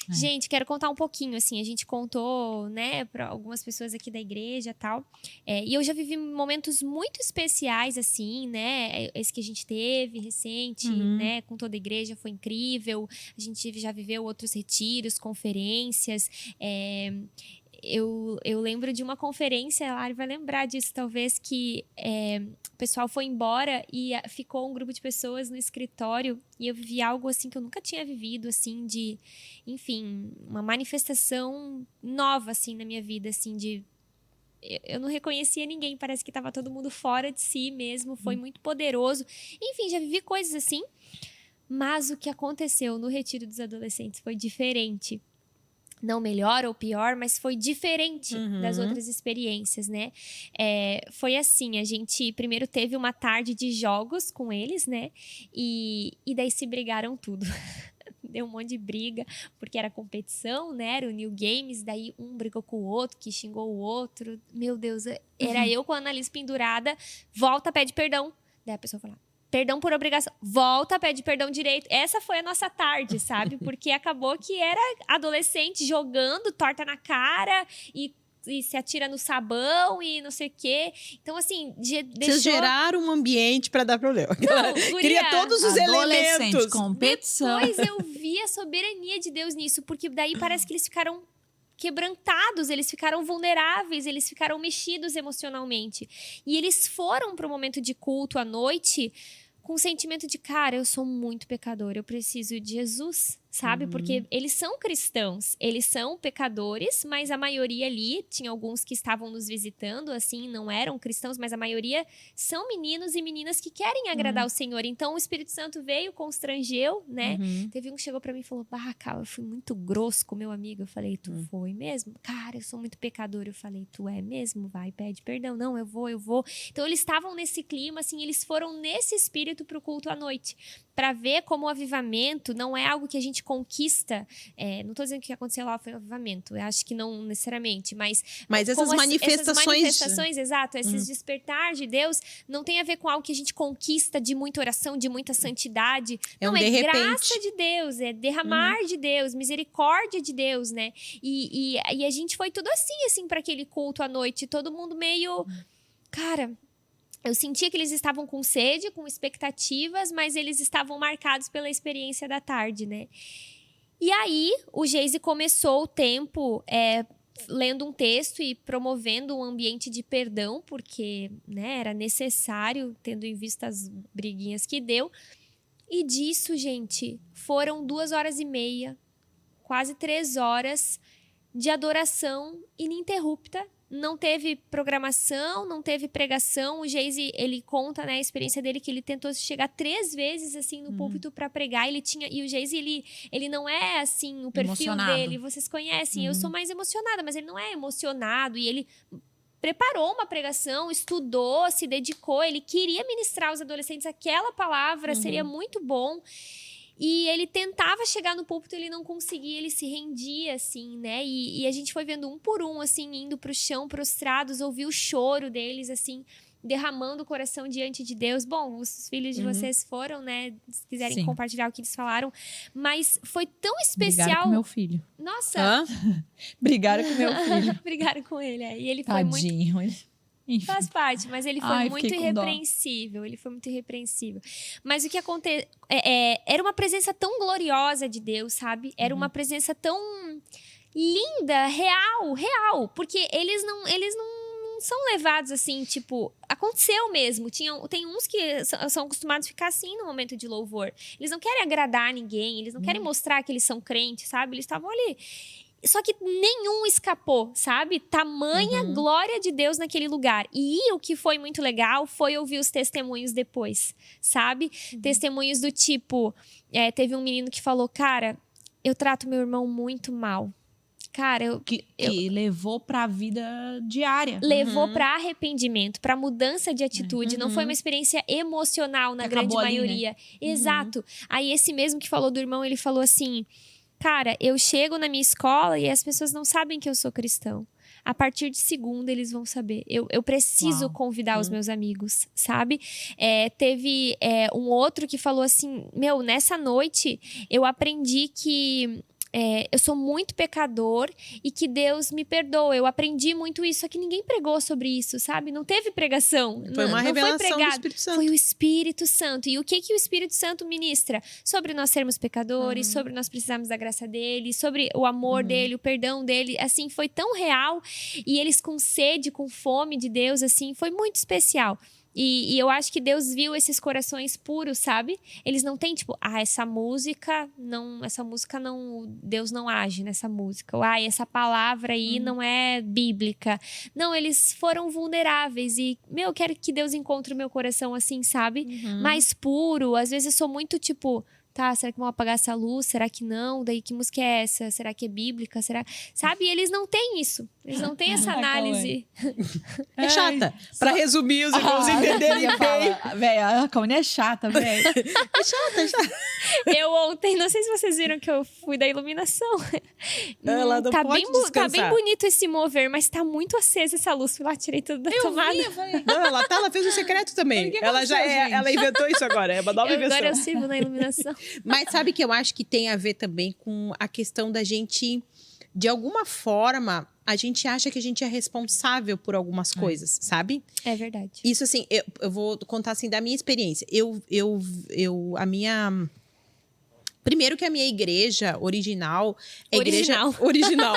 S2: Gente, quero contar um pouquinho, assim, a gente contou, né, para algumas pessoas aqui da igreja e tal, e eu já vivi momentos muito especiais, assim, né, esse que a gente teve recente, né, com toda a igreja, foi incrível, a gente já viveu outros retiros, conferências, eu lembro de uma conferência, a Lari vai lembrar disso, talvez, que o pessoal foi embora e ficou um grupo de pessoas no escritório e eu vivi algo, assim, que eu nunca tinha vivido, assim, de, enfim, uma manifestação nova, assim, na minha vida, assim, de... Eu não reconhecia ninguém, parece que estava todo mundo fora de si mesmo, foi muito poderoso. Enfim, já vivi coisas assim, mas o que aconteceu no Retiro dos Adolescentes foi diferente. Não melhor ou pior, mas foi diferente das outras experiências, né? Foi assim, a gente primeiro teve uma tarde de jogos com eles, né? E daí se brigaram tudo. Deu um monte de briga, porque era competição, né? Era o New Games, daí um brigou com o outro, que xingou o outro. Meu Deus, era eu com a Annalise pendurada, volta, pede perdão. Daí a pessoa fala, perdão por obrigação, volta, pede perdão direito. Essa foi a nossa tarde, sabe? Porque acabou que era adolescente jogando torta na cara e se atira no sabão e não sei o quê. Então, assim,
S3: Vocês geraram um ambiente pra dar problema. Não, queria todos os elementos.
S1: Competição.
S2: Depois eu vi a soberania de Deus nisso, porque daí parece que eles ficaram quebrantados, eles ficaram vulneráveis, eles ficaram mexidos emocionalmente. E eles foram para o momento de culto à noite com o sentimento de, cara, eu sou muito pecador, eu preciso de Jesus, sabe? Porque eles são cristãos, eles são pecadores, mas a maioria ali, tinha alguns que estavam nos visitando, assim, não eram cristãos, mas a maioria são meninos e meninas que querem agradar o Senhor. Então, o Espírito Santo veio, constrangeu, né? Teve um que chegou pra mim e falou, Cara, eu fui muito grosso com meu amigo. Eu falei, tu foi mesmo? Cara, eu sou muito pecador. Eu falei, tu é mesmo? Vai, pede perdão. Não, eu vou. Então, eles estavam nesse clima, assim, eles foram nesse espírito pro culto à noite, para ver como o avivamento não é algo que a gente conquista. Não tô dizendo que o que aconteceu lá foi um avivamento, eu acho que não necessariamente, mas
S3: essas manifestações,
S2: exato, esses despertar de Deus não tem a ver com algo que a gente conquista de muita oração, de muita santidade. Não, é graça de Deus, é derramar de Deus, misericórdia de Deus, né? E a gente foi tudo assim para aquele culto à noite, todo mundo meio... Cara... Eu sentia que eles estavam com sede, com expectativas, mas eles estavam marcados pela experiência da tarde, né? E aí, o Geise começou o tempo lendo um texto e promovendo um ambiente de perdão, porque, né, era necessário, tendo em vista as briguinhas que deu. E disso, gente, foram 2h30, quase 3 horas de adoração ininterrupta. Não teve programação, não teve pregação. O Geise, ele conta, né, a experiência dele, que ele tentou chegar 3 vezes, assim, no púlpito para pregar. E o Geise, ele não é, assim, o perfil dele. Vocês conhecem, eu sou mais emocionada, mas ele não é emocionado. E ele preparou uma pregação, estudou, se dedicou. Ele queria ministrar aos adolescentes aquela palavra, seria muito bom. E ele tentava chegar no púlpito, ele não conseguia, ele se rendia, assim, né? E a gente foi vendo um por um, assim, indo pro chão, prostrados, ouvir o choro deles, assim, derramando o coração diante de Deus. Bom, os filhos de vocês foram, né? Se quiserem compartilhar o que eles falaram. Mas foi tão especial.
S1: Brigaram com meu filho.
S2: Nossa!
S1: Brigaram com meu filho.
S2: Brigaram com ele, E ele foi
S1: Tadinho.
S2: muito...
S1: Enfim.
S2: Faz parte, mas ele foi muito irrepreensível. Ele foi muito irrepreensível. Mas o que aconteceu... era uma presença tão gloriosa de Deus, sabe? Era uma presença tão linda, real. Porque eles não são levados assim, tipo... Aconteceu mesmo. Tem uns que são acostumados a ficar assim no momento de louvor. Eles não querem agradar ninguém. Eles não querem mostrar que eles são crentes, sabe? Eles estavam ali... Só que nenhum escapou, sabe? Tamanha glória de Deus naquele lugar. E o que foi muito legal foi ouvir os testemunhos depois, sabe? Testemunhos do tipo... teve um menino que falou, cara... eu trato meu irmão muito mal. Cara,
S1: Que levou pra vida diária.
S2: levou pra arrependimento, pra mudança de atitude. Não foi uma experiência emocional na
S1: Que
S2: grande
S1: acabou ali, né?
S2: maioria. Exato. Aí esse mesmo que falou do irmão, ele falou assim: cara, eu chego na minha escola e as pessoas não sabem que eu sou cristão. A partir de segunda, eles vão saber. Eu preciso
S1: Uau.
S2: convidar os meus amigos, sabe? Teve um outro que falou assim: meu, nessa noite eu aprendi que eu sou muito pecador e que Deus me perdoa. Eu aprendi muito isso. Só que ninguém pregou sobre isso, sabe? Não teve pregação.
S3: Foi uma
S2: não
S3: revelação
S2: foi
S3: do
S2: pregado.
S3: Espírito Santo.
S2: Foi o Espírito Santo. E o que o Espírito Santo ministra? Sobre nós sermos pecadores, sobre nós precisarmos da graça dele, sobre o amor dele, o perdão dele. Assim, foi tão real. E eles com sede, com fome de Deus, assim, foi muito especial. E eu acho que Deus viu esses corações puros, sabe? Eles não têm, tipo, essa música não, Deus não age nessa música. Ou, essa palavra aí não é bíblica. Não, eles foram vulneráveis e, eu quero que Deus encontre o meu coração assim, sabe? Mais puro. Às vezes eu sou muito, tipo, tá, será que vão apagar essa luz? Será que não? Daí que música é essa? Será que é bíblica? Será? Sabe? E eles não têm isso. Eles não têm essa análise.
S3: É chata. Pra resumir, os irmãos entenderem bem.
S1: Véia, a Kawane é chata, velho.
S3: É chata.
S2: Eu ontem, não sei se vocês viram que eu fui da iluminação.
S3: Ela não
S2: tá
S3: pode
S2: bem
S3: descansar.
S2: Tá bem bonito esse mover, mas tá muito acesa essa luz. Fui lá, tirei tudo da tomada.
S1: Eu falei,
S3: Não, ela fez o secreto também.
S1: O que
S3: Ela já
S1: aconteceu, gente?
S3: ela inventou isso agora. É uma nova invenção.
S2: Agora eu sirvo na iluminação.
S3: Mas sabe que eu acho que tem a ver também com a questão da gente, de alguma forma, a gente acha que a gente é responsável por algumas coisas, sabe?
S2: É verdade.
S3: Isso, assim, eu vou contar, assim, da minha experiência. A minha... Primeiro que a minha igreja original... A
S2: Original.
S3: original.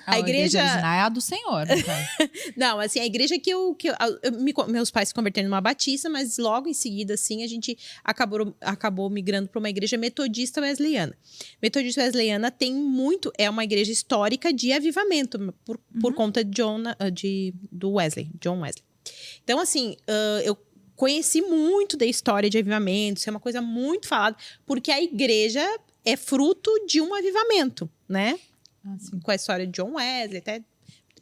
S3: A igreja...
S1: original é a do Senhor, né, cara?
S3: Não, assim, a igreja meus pais se converteram numa batista, mas logo em seguida, assim, a gente acabou migrando para uma igreja metodista wesleyana. Metodista wesleyana tem é uma igreja histórica de avivamento, por conta de John Wesley. Então, assim, eu conheci muito da história de avivamento, isso é uma coisa muito falada, porque a igreja é fruto de um avivamento, né? Com a história de John Wesley, até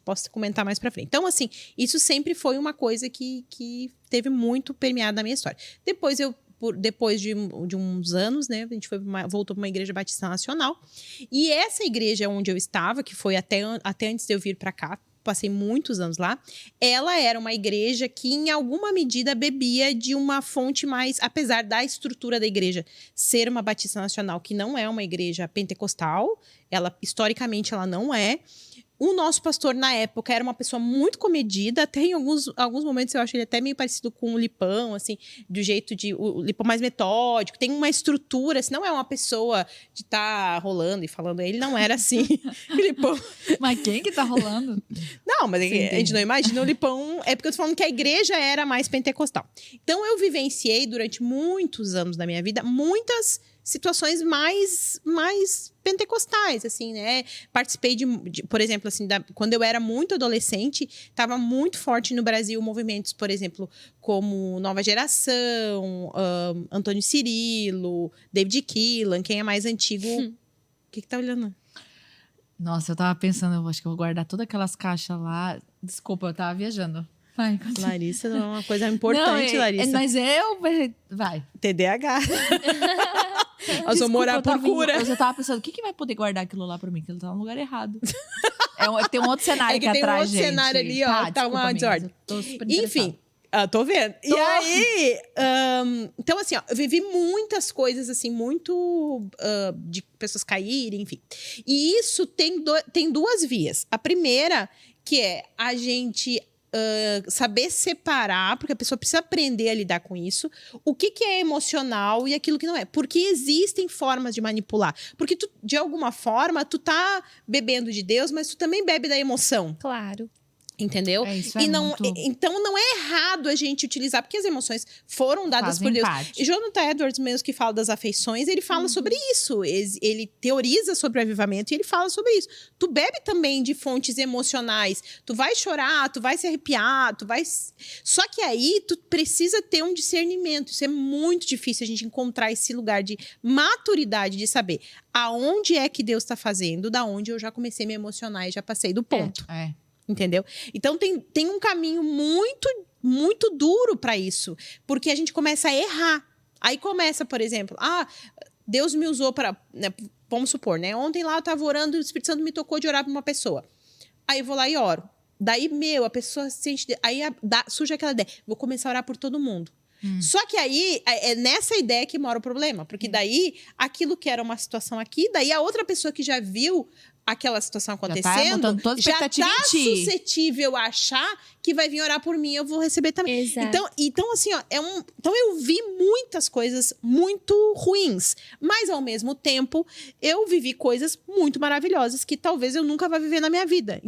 S3: posso comentar mais pra frente. Então, assim, isso sempre foi uma coisa que teve muito permeado na minha história. Depois de uns anos, né, a gente voltou para uma igreja batista nacional, e essa igreja onde eu estava, que foi até antes de eu vir para cá, passei muitos anos lá, ela era uma igreja que, em alguma medida, bebia de uma fonte mais... Apesar da estrutura da igreja ser uma batista nacional, que não é uma igreja pentecostal, historicamente, ela não é. O nosso pastor, na época, era uma pessoa muito comedida. Até em alguns momentos eu acho ele até meio parecido com o Lipão, assim, do jeito de... O Lipão mais metódico. Tem uma estrutura, assim, não é uma pessoa de estar rolando e falando. Ele não era assim. Lipão...
S1: Mas quem que tá rolando?
S3: Não, mas a gente não imagina o Lipão... É porque eu tô falando que a igreja era mais pentecostal. Então, eu vivenciei, durante muitos anos da minha vida, muitas situações mais pentecostais, assim, né? Participei por exemplo, assim, quando eu era muito adolescente, estava muito forte no Brasil movimentos, por exemplo, como Nova Geração, Antônio Cirilo, David Keelan, quem é mais antigo... O que tá olhando?
S1: Nossa, eu tava pensando, eu acho que eu vou guardar todas aquelas caixas lá. Desculpa, eu tava viajando. Vai,
S3: Larissa, não é uma coisa importante, Larissa.
S1: Mas vai.
S3: TDAH. Nós vamos morar por cura.
S1: Eu já tava pensando, o que vai poder guardar aquilo lá pra mim? Que ele tá no lugar errado. Tem um outro cenário aqui atrás, gente.
S3: Tem um outro cenário ali, ó. Tá uma desordem. Enfim, tô vendo. E aí... então, assim, ó, eu vivi muitas coisas, assim, muito... de pessoas caírem, enfim. E isso tem duas vias. A primeira, que é a gente... saber separar, porque a pessoa precisa aprender a lidar com isso, o que é emocional e aquilo que não é. Porque existem formas de manipular. Porque tu, de alguma forma, tu tá bebendo de Deus, mas tu também bebe da emoção.
S2: Claro.
S3: Entendeu?
S1: Isso
S3: E
S1: é
S3: não,
S1: muito...
S3: então não é errado a gente utilizar, porque as emoções foram dadas
S1: Fazem
S3: por Deus.
S1: parte.
S3: E Jonathan Edwards, mesmo que fala das afeições, ele fala sobre isso. Ele teoriza sobre o avivamento e ele fala sobre isso. Tu bebe também de fontes emocionais. Tu vai chorar, tu vai se arrepiar, tu vai. Só que aí tu precisa ter um discernimento. Isso é muito difícil a gente encontrar esse lugar de maturidade, de saber aonde é que Deus está fazendo, da onde eu já comecei a me emocionar e já passei do ponto. Entendeu? Então tem um caminho muito, muito duro para isso. Porque a gente começa a errar. Aí começa, por exemplo, Deus me usou para. Né, vamos supor, né? Ontem lá eu estava orando, o Espírito Santo me tocou de orar para uma pessoa. Aí eu vou lá e oro. Daí, a pessoa se sente. Aí surge aquela ideia: vou começar a orar por todo mundo. Só que aí, é nessa ideia que mora o problema. Porque daí, aquilo que era uma situação aqui, daí a outra pessoa que já viu aquela situação acontecendo, já tá suscetível a achar que vai vir orar por mim, eu vou receber também. Então assim, ó, então eu vi muitas coisas muito ruins, mas ao mesmo tempo eu vivi coisas muito maravilhosas que talvez eu nunca vá viver na minha vida.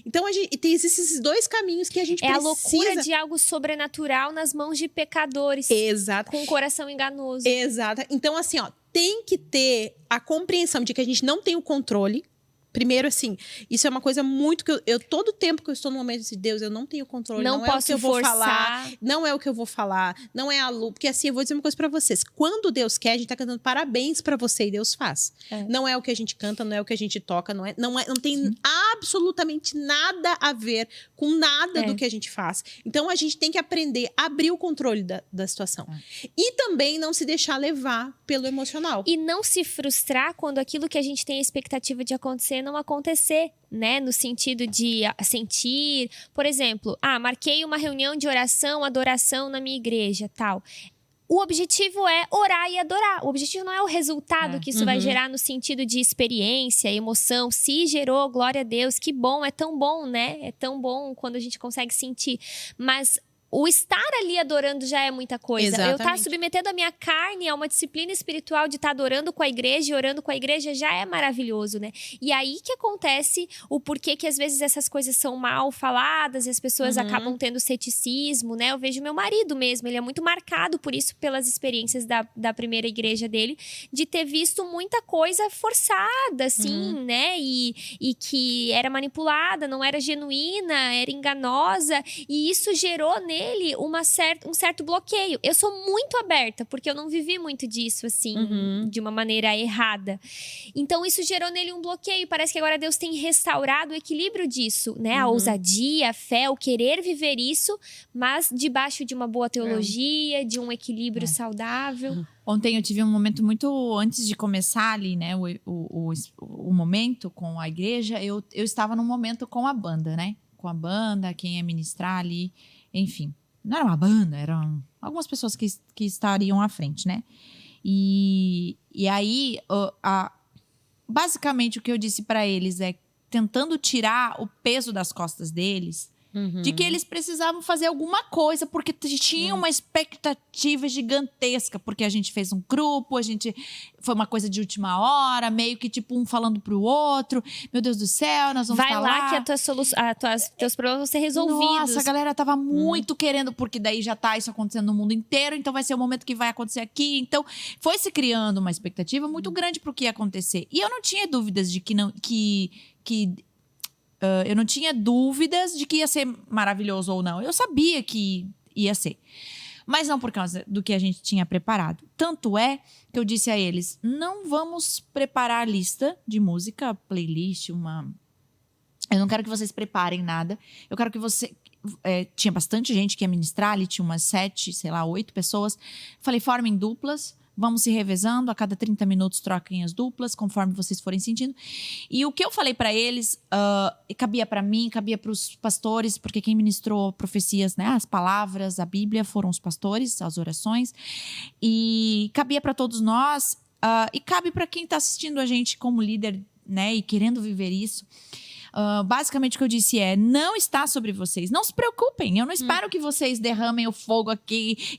S3: Então a gente tem esses dois caminhos que a gente precisa.
S2: É a loucura de algo sobrenatural nas mãos de pecadores.
S3: Exato.
S2: Com um coração enganoso.
S3: Exato. Então assim, ó, tem que ter a compreensão de que a gente não tem o controle. Primeiro, assim, isso é uma coisa muito que eu todo tempo que eu estou no momento de Deus, eu não tenho controle, não é o que eu vou falar, não é o que eu vou falar, não é a luz, porque assim, eu vou dizer uma coisa pra vocês, quando Deus quer, a gente tá cantando parabéns pra você e Deus faz. Não é o que a gente canta, não é o que a gente toca, não tem absolutamente nada a ver com nada do que a gente faz. Então, a gente tem que aprender a abrir o controle da situação. E também não se deixar levar pelo emocional.
S2: E não se frustrar quando aquilo que a gente tem a expectativa de acontecer não acontecer, né? No sentido de sentir, por exemplo, marquei uma reunião de oração, adoração na minha igreja, tal. O objetivo é orar e adorar. O objetivo não é o resultado que isso vai gerar no sentido de experiência, emoção. Se gerou, glória a Deus, que bom, é tão bom, né? É tão bom quando a gente consegue sentir. Mas o estar ali adorando já é muita coisa.
S3: Exatamente.
S2: Eu estar submetendo a minha carne a uma disciplina espiritual de estar adorando com a igreja e orando com a igreja já é maravilhoso, né? E aí que acontece o porquê que às vezes essas coisas são mal faladas e as pessoas acabam tendo ceticismo, né? Eu vejo meu marido mesmo, ele é muito marcado por isso, pelas experiências da primeira igreja dele, de ter visto muita coisa forçada, assim, né? E que era manipulada, não era genuína, era enganosa. E isso gerou nele um certo bloqueio. Eu sou muito aberta, porque eu não vivi muito disso, assim, de uma maneira errada. Então, isso gerou nele um bloqueio. Parece que agora Deus tem restaurado o equilíbrio disso, né? A ousadia, a fé, o querer viver isso, mas debaixo de uma boa teologia, de um equilíbrio saudável.
S1: Ontem eu tive um momento muito antes de começar ali, né? O momento com a igreja, eu estava num momento com a banda, né? Com a banda, quem ia ministrar ali. Enfim, não era uma banda, eram algumas pessoas que estariam à frente, né? E aí, basicamente, o que eu disse para eles é tentando tirar o peso das costas deles, de que eles precisavam fazer alguma coisa, porque tinha uma expectativa gigantesca, porque a gente fez um grupo, foi uma coisa de última hora, meio que tipo um falando pro outro, meu Deus do céu, nós vamos
S2: falar. Vai lá que teus problemas vão ser resolvidos.
S1: Nossa, a galera tava muito querendo, porque daí já tá isso acontecendo no mundo inteiro, então vai ser o momento que vai acontecer aqui. Então, foi se criando uma expectativa muito grande pro que ia acontecer. E eu não tinha dúvidas de eu não tinha dúvidas de que ia ser maravilhoso ou não. Eu sabia que ia ser. Mas não por causa do que a gente tinha preparado. Tanto é que eu disse a eles, não vamos preparar lista de música, playlist, Eu não quero que vocês preparem nada. Eu quero que você... tinha bastante gente que ia ministrar ali, tinha umas 7, 8 pessoas. Falei, formem duplas. Vamos se revezando, a cada 30 minutos troquem as duplas, conforme vocês forem sentindo. E o que eu falei para eles, cabia para mim, cabia para os pastores, porque quem ministrou profecias, né, as palavras, a Bíblia, foram os pastores, as orações. E cabia para todos nós, e cabe para quem está assistindo a gente como líder, né, e querendo viver isso. Basicamente o que eu disse não está sobre vocês, não se preocupem, eu não espero que vocês derramem o fogo aqui,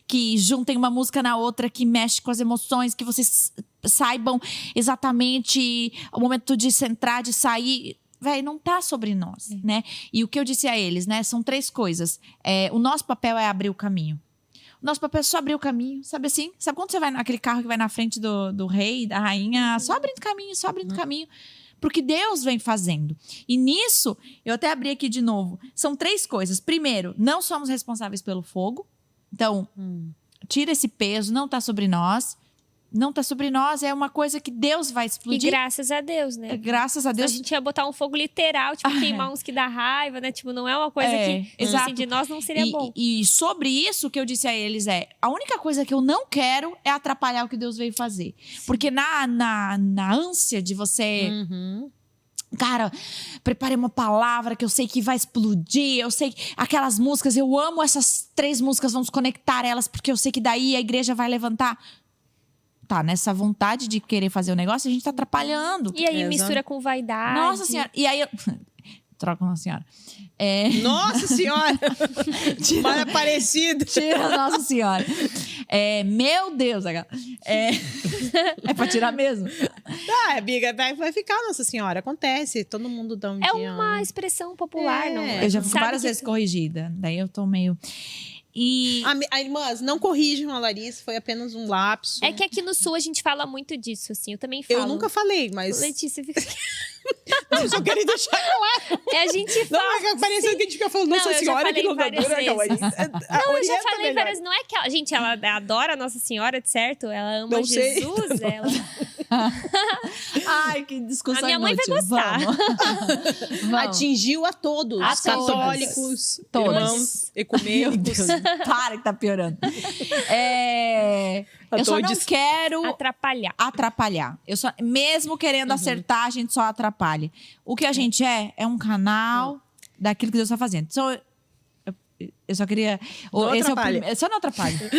S1: que juntem uma música na outra, que mexe com as emoções, que vocês saibam exatamente o momento de centrar, de sair. véi, não tá sobre nós, né? E o que eu disse a eles, né? São 3 coisas. O nosso papel é abrir o caminho. O nosso papel é só abrir o caminho, sabe assim? Sabe quando você vai naquele carro que vai na frente do rei, da rainha? Só abrindo caminho, só abrindo caminho. Porque Deus vem fazendo. E nisso, eu até abri aqui de novo. São 3 coisas. Primeiro, não somos responsáveis pelo fogo. Então, tira esse peso, não tá sobre nós. Não tá sobre nós, é uma coisa que Deus vai explodir.
S2: E graças a Deus, né?
S1: Graças a Deus.
S2: A gente ia botar um fogo literal, tipo, queimar uns que dá raiva, né? Tipo, não é uma coisa que,
S1: exato.
S2: assim, de nós não seria bom.
S1: E sobre isso, o que eu disse a eles a única coisa que eu não quero é atrapalhar o que Deus veio fazer. Porque na ânsia de você... Cara, preparei uma palavra que eu sei que vai explodir. Eu sei que aquelas músicas, eu amo essas 3 músicas, vamos conectar elas, porque eu sei que daí a igreja vai levantar. Tá, nessa vontade de querer fazer o negócio, a gente tá atrapalhando.
S2: E aí mistura com vaidade.
S1: Nossa Senhora. E aí eu... Troca uma senhora.
S3: Nossa Senhora! Mal parecido.
S1: Tira Nossa Senhora. Meu Deus, é pra tirar mesmo.
S3: Amiga, vai ficar Nossa Senhora. Acontece. Todo mundo dá um dia.
S2: É uma expressão popular, não é?
S1: Eu já fui várias vezes corrigida. Daí eu tô meio...
S3: Irmãs, não corrijam a Larissa, foi apenas um lapso.
S2: É que aqui no Sul a gente fala muito disso, assim. Eu também falo.
S3: Eu nunca falei, mas...
S2: Letícia fica...
S3: Não, eu só queria deixar claro.
S2: A gente fala.
S3: Não, parecendo que a gente fica falando Nossa Senhora, que não dá dura.
S2: Não, eu já falei várias. Não é que ela. Gente, ela adora Nossa Senhora, certo? Ela ama Jesus. Ela...
S1: Ai, que discussão.
S2: A minha mãe
S1: inútil.
S2: vai gostar.
S1: Vamos.
S3: Atingiu a todos. Católicos,
S1: todos.
S3: Irmãos, ecumênicos.
S1: Para que tá piorando. Eu só não quero atrapalhar. Eu só, mesmo querendo acertar, a gente só atrapalha. O que a gente é um canal daquilo que Deus está fazendo. Eu só queria... Só não atrapalha.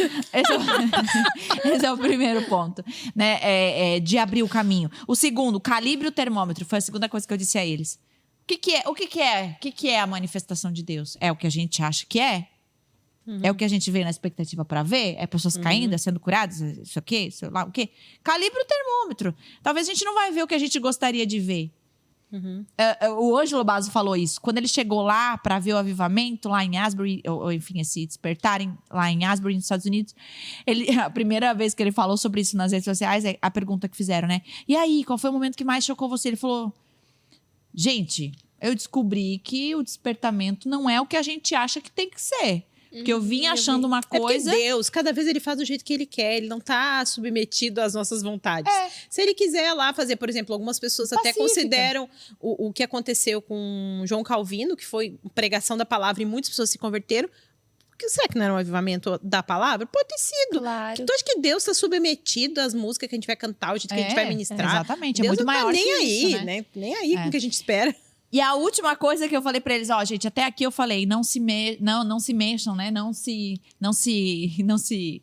S1: Esse é o primeiro ponto, né? De abrir o caminho. O segundo, calibre o termômetro. Foi a segunda coisa que eu disse a eles. O que é a manifestação de Deus? É o que a gente acha que é? É o que a gente vê na expectativa para ver? É pessoas caindo, sendo curadas? Isso aqui? Sei lá o quê? Calibre o termômetro. Talvez a gente não vai ver o que a gente gostaria de ver. O Ângelo Basso falou isso. Quando ele chegou lá para ver o avivamento lá em Asbury, ou enfim, esse despertarem lá em Asbury, nos Estados Unidos, a primeira vez que ele falou sobre isso nas redes sociais, é a pergunta que fizeram, né? E aí, qual foi o momento que mais chocou você? Ele falou, gente, eu descobri que o despertamento não é o que a gente acha que tem que ser. Porque eu vim achando uma coisa...
S3: É porque Deus, cada vez ele faz do jeito que ele quer. Ele não tá submetido às nossas vontades. Se ele quiser lá fazer, por exemplo, algumas pessoas até consideram o que aconteceu com João Calvino, que foi pregação da palavra e muitas pessoas se converteram. Será que não era um avivamento da palavra? Pode ter sido.
S2: Claro.
S3: Então, acho que Deus está submetido às músicas que a gente vai cantar, o jeito que a gente vai ministrar.
S1: Exatamente,
S3: Deus
S1: muito
S3: não tá
S1: maior
S3: nem
S1: que
S3: aí,
S1: isso, né?
S3: Nem aí com o que a gente espera.
S1: E a última coisa que eu falei pra eles, gente, até aqui eu falei, não se mexam, né? Não se,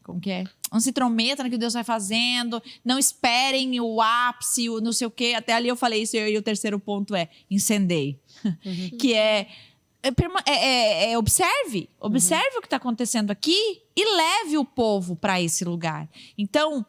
S1: como que é? Não se intrometam no que Deus vai fazendo, não esperem o ápice, o não sei o quê. Até ali eu falei isso e o terceiro ponto é incendeie. Que observe o que está acontecendo aqui e leve o povo para esse lugar. Então,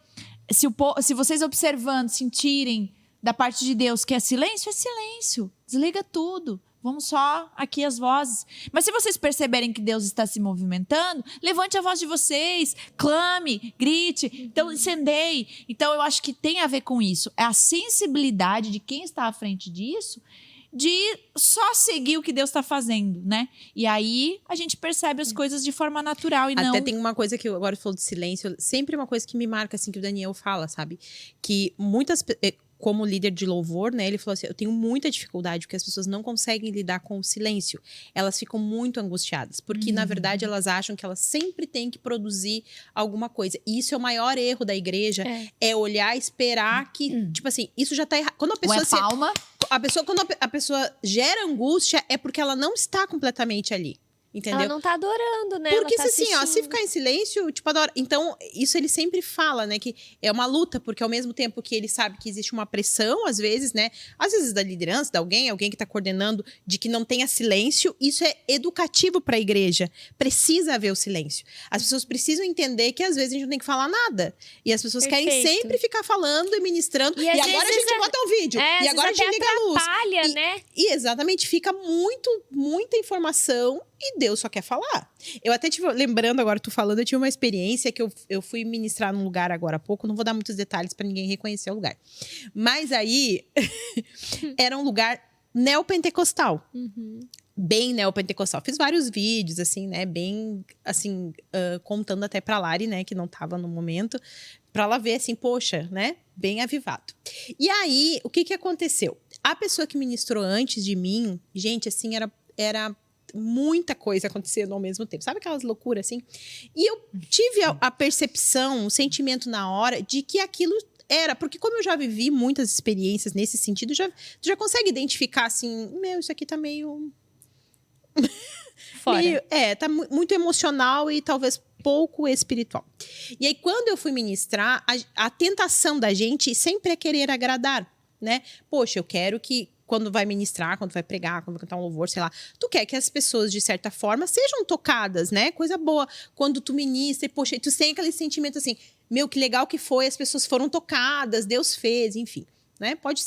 S1: se vocês observando, sentirem da parte de Deus que é silêncio. Desliga tudo. Vamos só aqui as vozes. Mas se vocês perceberem que Deus está se movimentando, levante a voz de vocês, clame, grite, então incendeie. Então eu acho que tem a ver com isso. É a sensibilidade de quem está à frente disso, de só seguir o que Deus está fazendo, né? E aí a gente percebe as coisas de forma natural e não...
S3: Até tem uma coisa que eu agora falou de silêncio, sempre uma coisa que me marca, assim, que o Daniel fala, sabe? Que muitas... Como líder de louvor, né? Ele falou assim, eu tenho muita dificuldade porque as pessoas não conseguem lidar com o silêncio. Elas ficam muito angustiadas. Porque, na verdade, elas acham que elas sempre têm que produzir alguma coisa. E isso é o maior erro da igreja. É olhar, esperar que... Tipo assim, isso já tá errado. Quando a pessoa...
S1: palma.
S3: Quando a pessoa gera angústia, é porque ela não está completamente ali. entendeu?
S2: Ela não tá adorando, né?
S3: Porque
S2: ela tá
S3: assim, ó, se
S2: assistindo.
S3: ficar em silêncio, tipo, adora. Então, isso ele sempre fala, né? Que é uma luta, porque ao mesmo tempo que ele sabe que existe uma pressão, às vezes, né? Às vezes da liderança, de alguém que tá coordenando, de que não tenha silêncio, isso é educativo pra igreja. Precisa haver o silêncio. As pessoas precisam entender que às vezes a gente não tem que falar nada. E as pessoas querem
S2: Perfeito.
S3: sempre ficar falando e ministrando.
S2: E
S3: E
S2: às
S3: agora a
S2: vezes
S3: gente bota um vídeo. E
S2: às
S3: agora a
S2: vezes
S3: gente
S2: até
S3: liga a luz.
S2: atrapalha, né?
S3: E exatamente, fica muita informação e Deus só quer falar. Eu até tive, lembrando agora, tu falando, eu tive uma experiência que eu fui ministrar num lugar agora há pouco, não vou dar muitos detalhes para ninguém reconhecer o lugar. Mas aí, era um lugar neopentecostal. Bem neopentecostal. Fiz vários vídeos, assim, né, bem, assim, contando até pra Lari, né, que não tava no momento, pra ela ver, assim, poxa, né, bem avivado. E aí, o que aconteceu? A pessoa que ministrou antes de mim, gente, assim, era muita coisa acontecendo ao mesmo tempo. Sabe aquelas loucuras, assim? E eu tive a percepção, o sentimento na hora de que aquilo era, porque como eu já vivi muitas experiências nesse sentido, tu já consegue identificar, assim, isso aqui tá meio...
S2: Fora.
S3: tá muito emocional e talvez pouco espiritual. E aí, quando eu fui ministrar, a tentação da gente sempre é querer agradar, né? Poxa, eu quero que quando vai ministrar, quando vai pregar, quando vai cantar um louvor, sei lá, tu quer que as pessoas, de certa forma, sejam tocadas, né? Coisa boa. Quando tu ministra e, poxa, tu tem aquele sentimento assim, meu, que legal que foi, as pessoas foram tocadas, Deus fez, enfim. Né? Pode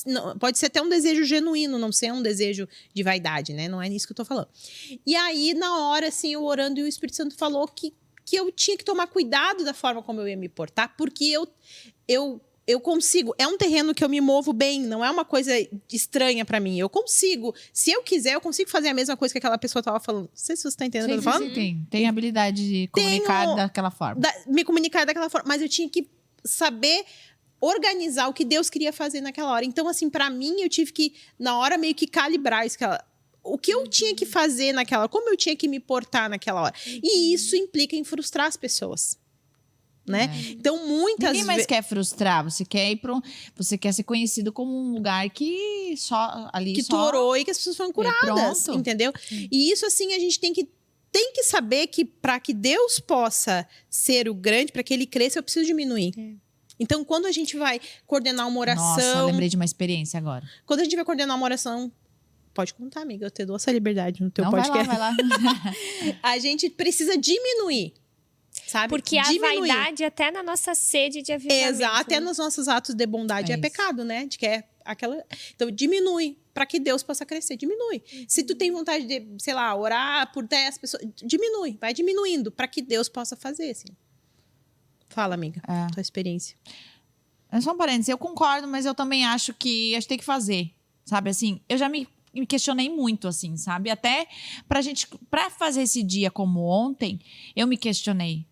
S3: ser até um desejo genuíno, não ser um desejo de vaidade, né? Não é nisso que eu tô falando. E aí, na hora, assim, eu orando, e o Espírito Santo falou que eu tinha que tomar cuidado da forma como eu ia me portar, porque eu consigo, é um terreno que eu me movo bem, não é uma coisa estranha pra mim. Eu consigo, se eu quiser, eu consigo fazer a mesma coisa que aquela pessoa tava falando. Não sei se você está entendendo o que eu tô falando.
S1: Tem habilidade de comunicar daquela forma.
S3: Me comunicar daquela forma, mas eu tinha que saber organizar o que Deus queria fazer naquela hora. Então, assim, pra mim, eu tive que, na hora, meio que calibrar isso. O que eu tinha que fazer naquela hora, como eu tinha que me portar naquela hora. E isso implica em frustrar as pessoas. Né? Então, muitas
S1: Ninguém mais quer frustrar. Você quer ir você quer ser conhecido como um lugar que só ali
S3: que tu orou e que as pessoas foram curadas,
S1: pronto.
S3: Entendeu? E isso, assim, a gente tem que saber que para que Deus possa ser o grande, para que ele cresça, eu preciso diminuir. Então, quando a gente vai coordenar uma oração...
S1: Nossa, eu lembrei de uma experiência agora.
S3: Quando a gente vai coordenar uma oração... Pode contar, amiga, eu te dou essa liberdade no teu
S1: Não,
S3: podcast.
S1: vai lá.
S3: A gente precisa diminuir, sabe?
S2: Porque a vaidade até na nossa sede de avivamento.
S3: Exato, até nos nossos atos de bondade é pecado, né? De que é aquela... Então, diminui, para que Deus possa crescer, diminui. Se tu tem vontade de, sei lá, orar por 10 pessoas, diminui, vai diminuindo, para que Deus possa fazer, assim. Fala, amiga, tua experiência.
S1: É só um parênteses, eu concordo, mas eu também acho que a gente tem que fazer, sabe? Assim, eu já me questionei muito, assim, sabe? Até pra fazer esse dia como ontem, eu me questionei.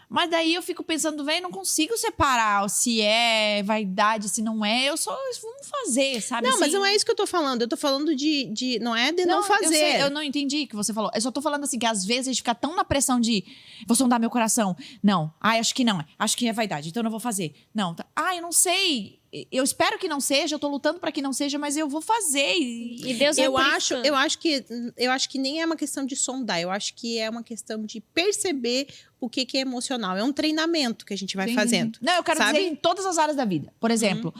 S1: Mas daí eu fico pensando, velho, não consigo separar se é vaidade, se não é. Vamos fazer, sabe?
S3: Não,
S1: assim,
S3: mas não é isso que eu tô falando. Eu tô falando de não é de não fazer.
S1: Eu não entendi o que você falou. Eu só tô falando assim, que às vezes a gente fica tão na pressão de vou sondar meu coração. Não. Acho que não. Acho que é vaidade, então eu não vou fazer. Não. Eu não sei. Eu espero que não seja, eu tô lutando para que não seja, mas eu vou fazer.
S2: E Deus
S3: eu acho que nem é uma questão de sondar, eu acho que é uma questão de perceber o que é emocional. É um treinamento que a gente vai fazendo.
S1: Não, eu quero dizer em todas as áreas da vida. Por exemplo,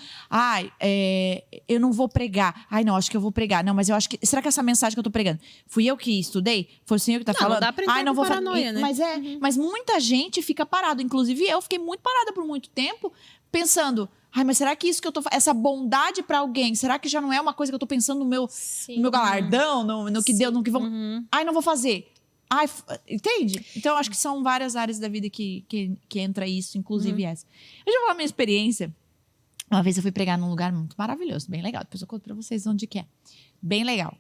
S1: eu não vou pregar. Não, acho que eu vou pregar. Não, mas eu acho que... Será que essa mensagem que eu tô pregando, fui eu que estudei? Foi o senhor que tá falando?
S3: Não dá pra entrar
S1: não vou
S3: paranoia, né?
S1: Mas muita gente fica parado. Inclusive eu fiquei muito parada por muito tempo, pensando... mas será que isso que eu tô... Essa bondade pra alguém, será que já não é uma coisa que eu tô pensando no meu galardão, no que Deus... No que vão... não vou fazer. Entende? Então, eu acho que são várias áreas da vida que entra isso, inclusive essa. Eu já vou falar minha experiência. Uma vez eu fui pregar num lugar muito maravilhoso, bem legal. Depois eu conto pra vocês onde que é. Bem legal.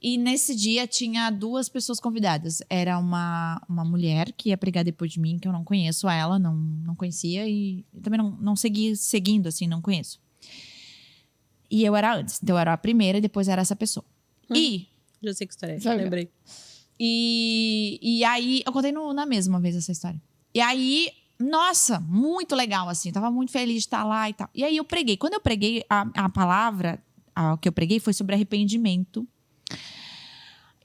S1: E nesse dia tinha 2 pessoas convidadas. Era uma mulher que ia pregar depois de mim, que eu não conheço ela, não conhecia. E também não segui seguindo, assim, não conheço. E eu era antes. Então eu era a primeira e depois era essa pessoa.
S3: Já sei que história é, lembrei.
S1: E aí, eu contei na mesma vez essa história. E aí, nossa, muito legal, assim. Eu tava muito feliz de estar lá e tal. E aí eu preguei. Quando eu preguei, a palavra que eu preguei foi sobre arrependimento.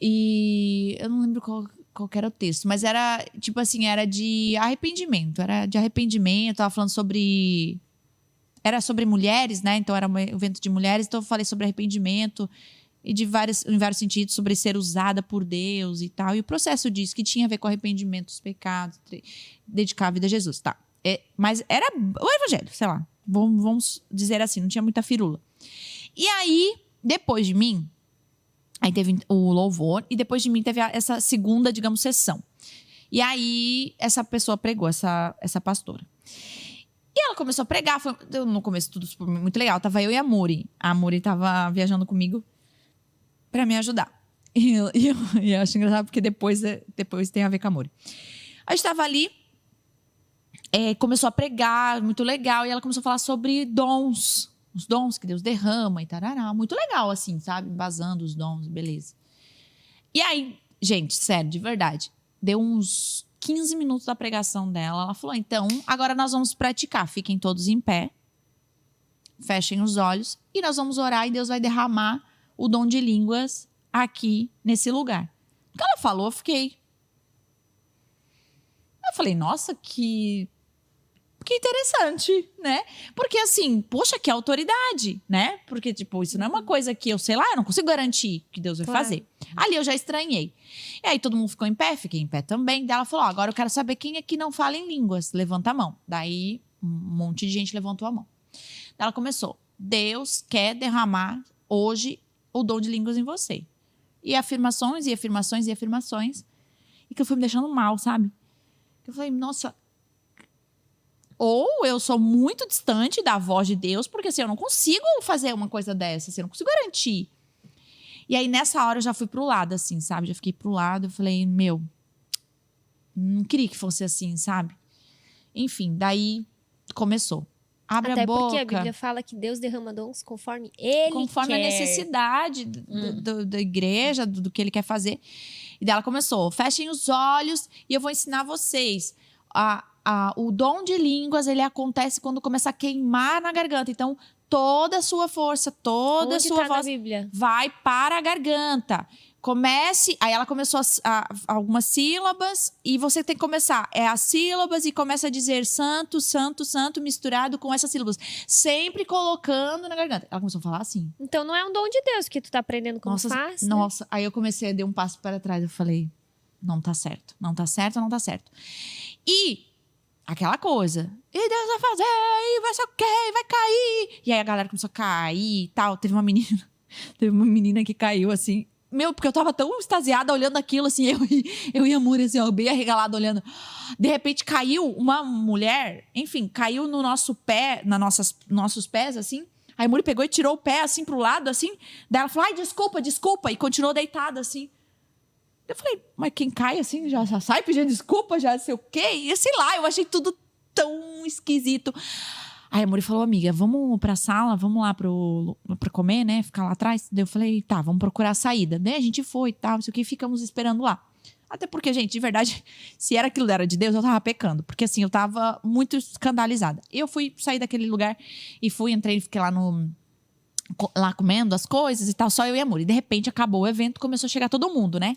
S1: E eu não lembro qual que era o texto, mas era, tipo assim, era de arrependimento. Tava falando sobre... Era sobre mulheres, né? Então era um evento de mulheres, então eu falei sobre arrependimento e em vários sentidos, sobre ser usada por Deus e tal. E o processo disso, que tinha a ver com arrependimento dos pecados, dedicar a vida a Jesus, tá. Mas era o evangelho, sei lá. Vamos dizer assim, não tinha muita firula. E aí, depois de mim, aí teve o louvor, e depois de mim teve essa segunda, digamos, sessão. E aí, essa pessoa pregou, essa pastora. E ela começou a pregar, no começo tudo muito legal. Tava eu e a Muri. A Muri tava viajando comigo pra me ajudar. E eu acho engraçado porque depois tem a ver com a Muri. A gente tava ali, começou a pregar, muito legal. E ela começou a falar sobre dons. Os dons que Deus derrama e tarará. Muito legal, assim, sabe? Embasando os dons, beleza. E aí, gente, sério, de verdade. Deu uns 15 minutos da pregação dela. Ela falou, então, agora nós vamos praticar. Fiquem todos em pé. Fechem os olhos. E nós vamos orar e Deus vai derramar o dom de línguas aqui, nesse lugar. O que ela falou, eu falei, nossa, que interessante, né? Porque assim, poxa, que autoridade, né? Porque, tipo, isso não é uma coisa que eu sei lá, eu não consigo garantir que Deus vai fazer. Ali eu já estranhei. E aí todo mundo ficou em pé, fiquei em pé também. Daí ela falou, agora eu quero saber quem aqui não fala em línguas. Levanta a mão. Daí um monte de gente levantou a mão. Daí ela começou, Deus quer derramar hoje o dom de línguas em você. E afirmações, e afirmações, e afirmações. E que eu fui me deixando mal, sabe? Eu falei, nossa... Ou eu sou muito distante da voz de Deus, porque assim, eu não consigo fazer uma coisa dessa, assim, eu não consigo garantir. E aí, nessa hora, eu já fui pro lado, assim, sabe? Já fiquei pro lado, eu falei, não queria que fosse assim, sabe? Enfim, daí começou. Abre
S2: Até
S1: a boca.
S2: porque a Bíblia fala que Deus derrama dons conforme Ele
S1: conforme
S2: quer.
S1: a necessidade da igreja, do que Ele quer fazer. E daí ela começou, fechem os olhos e eu vou ensinar vocês o dom de línguas, ele acontece quando começa a queimar na garganta. Então, toda a sua força, toda a sua voz vai para a garganta. Aí ela começou algumas sílabas e você tem que começar. As sílabas e começa a dizer santo, santo, santo, misturado com essas sílabas. Sempre colocando na garganta. Ela começou a falar assim.
S2: Então, não é um dom de Deus que tu tá aprendendo como faz,
S1: Nossa, aí eu comecei a dar um passo para trás. Eu falei, não tá certo, não tá certo, não tá certo. E... aquela coisa. E Deus vai fazer, e vai ser o quê? Vai cair. E aí a galera começou a cair e tal. Teve uma menina que caiu assim. Porque eu tava tão extasiada olhando aquilo, assim. Eu e a Muri, assim, ó, bem arregalada olhando. De repente caiu uma mulher, enfim, caiu no nosso pé, nossos pés, assim. Aí a Muri pegou e tirou o pé, assim, pro lado, assim. Daí ela falou, ai, desculpa. E continuou deitada, assim. Eu falei, mas quem cai assim já sai pedindo desculpa, já sei o quê. E sei lá, eu achei tudo tão esquisito. Aí a Muri falou, amiga, vamos pra sala, vamos lá pra comer, né? Ficar lá atrás. Daí eu falei, tá, vamos procurar a saída. Daí a gente foi e tal, não sei o que, ficamos esperando lá. Até porque, gente, de verdade, se era aquilo era de Deus, eu tava pecando. Porque assim, eu tava muito escandalizada. Eu fui sair daquele lugar e entrei, fiquei lá comendo as coisas e tal, só eu e a Muri. De repente, acabou o evento, começou a chegar todo mundo, né?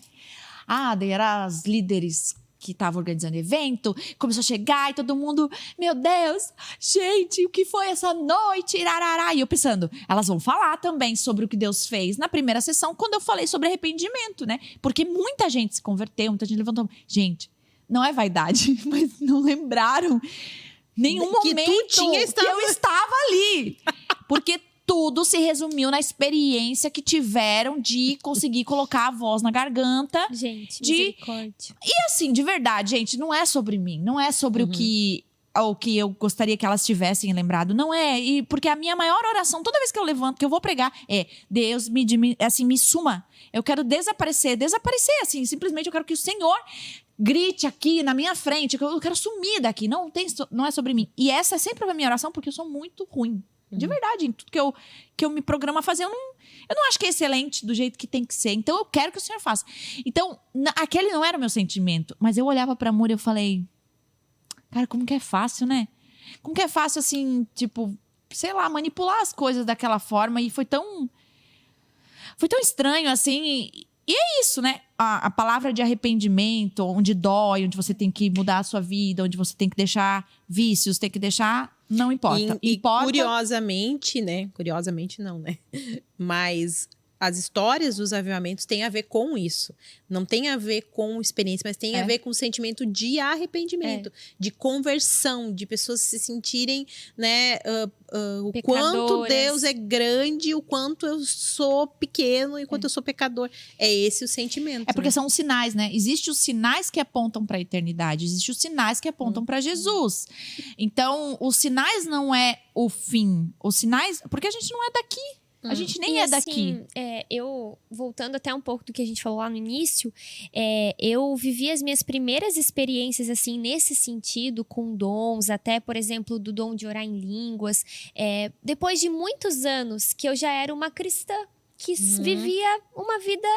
S1: Daí eram as líderes que estavam organizando o evento, começou a chegar e todo mundo, meu Deus, gente, o que foi essa noite? Irarará. E eu pensando, elas vão falar também sobre o que Deus fez na primeira sessão, quando eu falei sobre arrependimento, né? Porque muita gente se converteu, muita gente levantou. Gente, não é vaidade, mas não lembraram nenhum momento que eu estava ali. Porque tudo se resumiu na experiência que tiveram de conseguir colocar a voz na garganta.
S2: Gente, misericórdia.
S1: E assim, de verdade, gente, não é sobre mim. Não é sobre o que eu gostaria que elas tivessem lembrado. Não é. Porque a minha maior oração, toda vez que eu levanto, que eu vou pregar, é Deus me suma. Eu quero desaparecer, assim. Simplesmente eu quero que o Senhor grite aqui na minha frente. Eu quero sumir daqui. Não é sobre mim. E essa é sempre a minha oração, porque eu sou muito ruim. De verdade, em tudo que eu me programo a fazer, eu não acho que é excelente do jeito que tem que ser. Então, eu quero que o Senhor faça. Então, aquele não era o meu sentimento. Mas eu olhava pra Muri e eu falei... Cara, como que é fácil, né? Como que é fácil, assim, tipo... Sei lá, manipular as coisas daquela forma. E foi tão estranho, assim... isso, né? A palavra de arrependimento, onde dói, onde você tem que mudar a sua vida, onde você tem que deixar vícios, tem que deixar... Não importa.
S3: E
S1: Importa...
S3: curiosamente, né? Curiosamente não, né? Mas as histórias dos avivamentos têm a ver com isso. Não tem a ver com experiência, mas tem a ver com o sentimento de arrependimento, de conversão, de pessoas se sentirem, né? O quanto Deus é grande, o quanto eu sou pequeno, e o quanto eu sou pecador. É esse o sentimento.
S1: É porque são os sinais, né? Existem os sinais que apontam para a eternidade, existem os sinais que apontam para Jesus. Então, os sinais não é o fim. Os sinais... Porque a gente não é daqui. A gente nem é daqui.
S2: Eu, voltando até um pouco do que a gente falou lá no início, eu vivi as minhas primeiras experiências, assim, nesse sentido, com dons, até, por exemplo, do dom de orar em línguas, depois de muitos anos que eu já era uma cristã, que vivia uma vida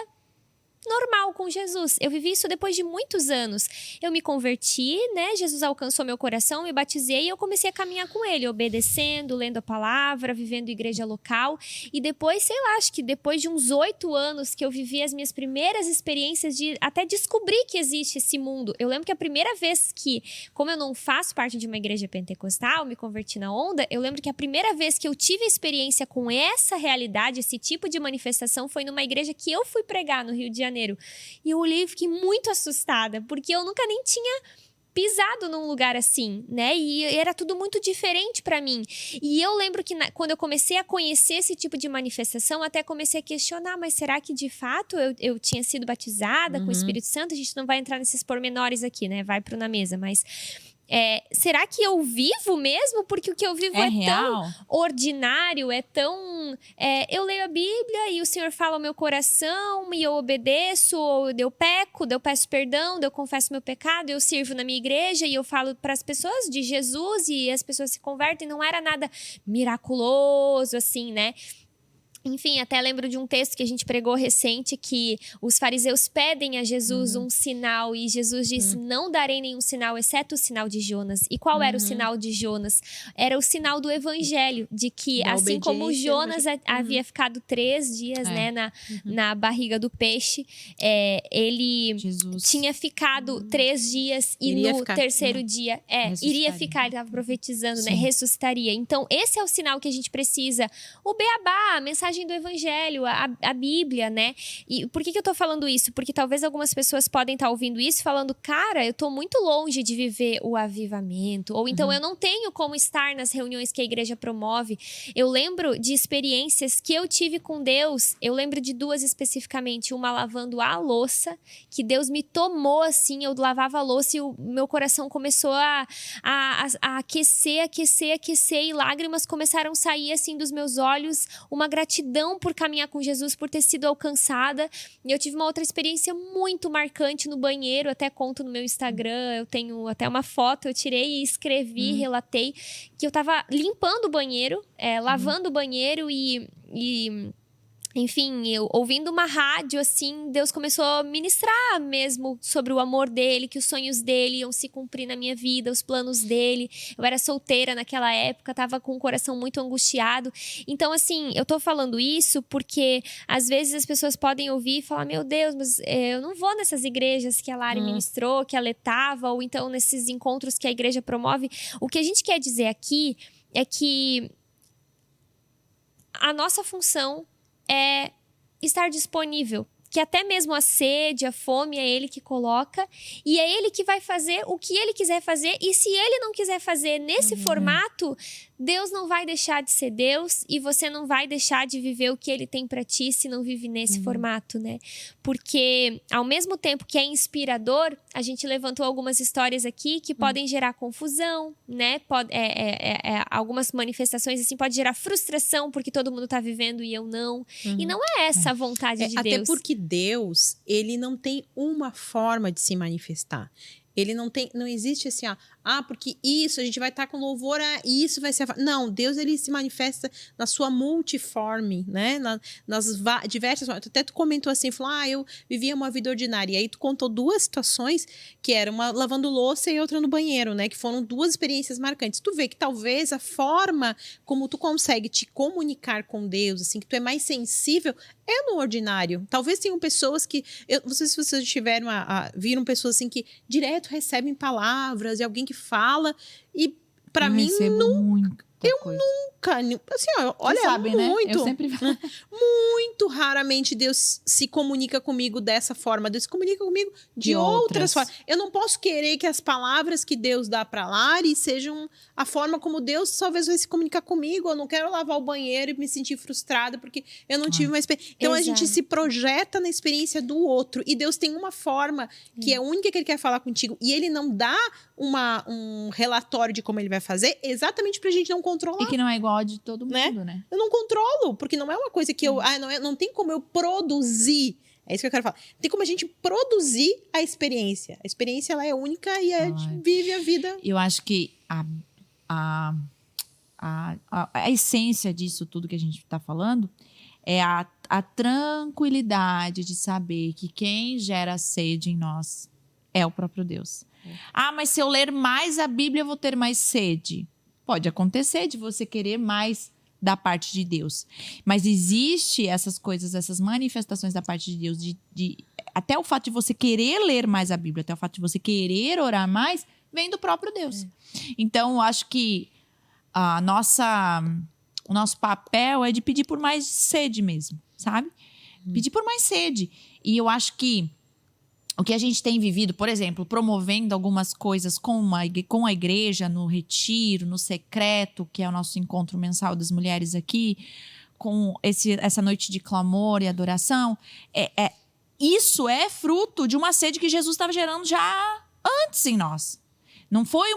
S2: normal com Jesus. Eu vivi isso depois de muitos anos. Eu me converti, né? Jesus alcançou meu coração, me batizei e eu comecei a caminhar com ele, obedecendo, lendo a palavra, vivendo igreja local. E depois, sei lá, acho que depois de uns 8 anos que eu vivi as minhas primeiras experiências de até descobrir que existe esse mundo. Eu lembro que a primeira vez que, como eu não faço parte de uma igreja pentecostal, me converti na onda, eu lembro que a primeira vez que eu tive experiência com essa realidade, esse tipo de manifestação, foi numa igreja que eu fui pregar no Rio de Janeiro. E eu olhei e fiquei muito assustada, porque eu nunca nem tinha pisado num lugar assim, né? E era tudo muito diferente pra mim. E eu lembro que quando eu comecei a conhecer esse tipo de manifestação, até comecei a questionar, mas será que de fato eu tinha sido batizada com o Espírito Santo? A gente não vai entrar nesses pormenores aqui, né? Vai pro Na Mesa, mas... será que eu vivo mesmo? Porque o que eu vivo é tão ordinário, é tão... eu leio a Bíblia e o Senhor fala ao meu coração e eu obedeço, ou eu peco, eu peço perdão, eu confesso meu pecado, eu sirvo na minha igreja e eu falo para as pessoas de Jesus e as pessoas se convertem. Não era nada miraculoso, assim, né? Enfim, até lembro de um texto que a gente pregou recente, que os fariseus pedem a Jesus um sinal e Jesus disse, não darei nenhum sinal, exceto o sinal de Jonas. E qual era o sinal de Jonas? Era o sinal do evangelho, de que
S3: da
S2: assim como Jonas havia ficado 3 dias né, na barriga do peixe, ele tinha ficado 3 dias e no terceiro dia iria ficar, ele estava profetizando, né, ressuscitaria. Então, esse é o sinal que a gente precisa. O beabá, a mensagem do evangelho, a Bíblia, né? E por que eu tô falando isso? Porque talvez algumas pessoas podem estar ouvindo isso falando, cara, eu tô muito longe de viver o avivamento, ou então eu não tenho como estar nas reuniões que a igreja promove. Eu lembro de experiências que eu tive com Deus, eu lembro de 2 especificamente, uma lavando a louça, que Deus me tomou assim, eu lavava a louça e o meu coração começou a aquecer, e lágrimas começaram a sair assim dos meus olhos, uma gratidão por caminhar com Jesus, por ter sido alcançada. E eu tive uma outra experiência muito marcante no banheiro, até conto no meu Instagram, eu tenho até uma foto, eu tirei e escrevi, relatei, que eu tava limpando o banheiro, lavando o banheiro e enfim, eu ouvindo uma rádio, assim, Deus começou a ministrar mesmo sobre o amor dele, que os sonhos dele iam se cumprir na minha vida, os planos dele. Eu era solteira naquela época, tava com o coração muito angustiado. Então, assim, eu tô falando isso porque às vezes as pessoas podem ouvir e falar, meu Deus, mas eu não vou nessas igrejas que a Lari ministrou, que a Lê tava, ou então nesses encontros que a igreja promove. O que a gente quer dizer aqui é que a nossa função é estar disponível, que até mesmo a sede, a fome é ele que coloca e é ele que vai fazer o que ele quiser fazer, e se ele não quiser fazer nesse formato, Deus não vai deixar de ser Deus e você não vai deixar de viver o que ele tem pra ti se não vive nesse formato, né? Porque ao mesmo tempo que é inspirador, a gente levantou algumas histórias aqui que podem gerar confusão, né? Algumas manifestações assim pode gerar frustração porque todo mundo tá vivendo e eu não. E não é essa a vontade de Deus.
S3: Até porque Deus, ele não tem uma forma de se manifestar. Ele não existe assim, porque isso, a gente vai estar com louvor, isso vai ser... Não, Deus, ele se manifesta na sua multiforme, né? Nas diversas formas. Até tu comentou assim, falou, eu vivia uma vida ordinária. E aí tu contou 2 situações, que era uma lavando louça e outra no banheiro, né? Que foram 2 experiências marcantes. Tu vê que talvez a forma como tu consegue te comunicar com Deus, assim, que tu é mais sensível, é no ordinário. Talvez tenham pessoas que... Eu não sei se vocês tiveram viram pessoas assim que direto recebem palavras e alguém que fala. E pra mim,
S1: nunca.
S3: Assim, ó, olha,
S1: sabe,
S3: muito.
S1: Né? Eu sempre
S3: Muito raramente Deus se comunica comigo dessa forma. Deus se comunica comigo de outras formas. Eu não posso querer que as palavras que Deus dá pra Lari sejam a forma como Deus talvez vai se comunicar comigo. Eu não quero lavar o banheiro e me sentir frustrada porque eu não tive uma experiência. Então a gente se projeta na experiência do outro. E Deus tem uma forma que é única que Ele quer falar contigo. E Ele não dá um relatório de como Ele vai fazer exatamente pra gente não controlar.
S1: E que não é igual a de todo mundo, né?
S3: Eu não controlo, porque não é uma coisa que eu... não tem como eu produzir. É isso que eu quero falar. Tem como a gente produzir a experiência. A experiência, ela é única e a gente vive a vida.
S1: Eu acho que a essência disso tudo que a gente tá falando é a tranquilidade de saber que quem gera sede em nós é o próprio Deus. Mas se eu ler mais a Bíblia, eu vou ter mais sede. Pode acontecer de você querer mais da parte de Deus. Mas existe essas coisas, essas manifestações da parte de Deus, até o fato de você querer ler mais a Bíblia, até o fato de você querer orar mais, vem do próprio Deus. Então, eu acho que o nosso papel é de pedir por mais sede mesmo, sabe? Pedir por mais sede. E eu acho que o que a gente tem vivido, por exemplo, promovendo algumas coisas com a igreja, no retiro, no secreto, que é o nosso encontro mensal das mulheres aqui, com essa noite de clamor e adoração, isso é fruto de uma sede que Jesus estava gerando já antes em nós. Não foi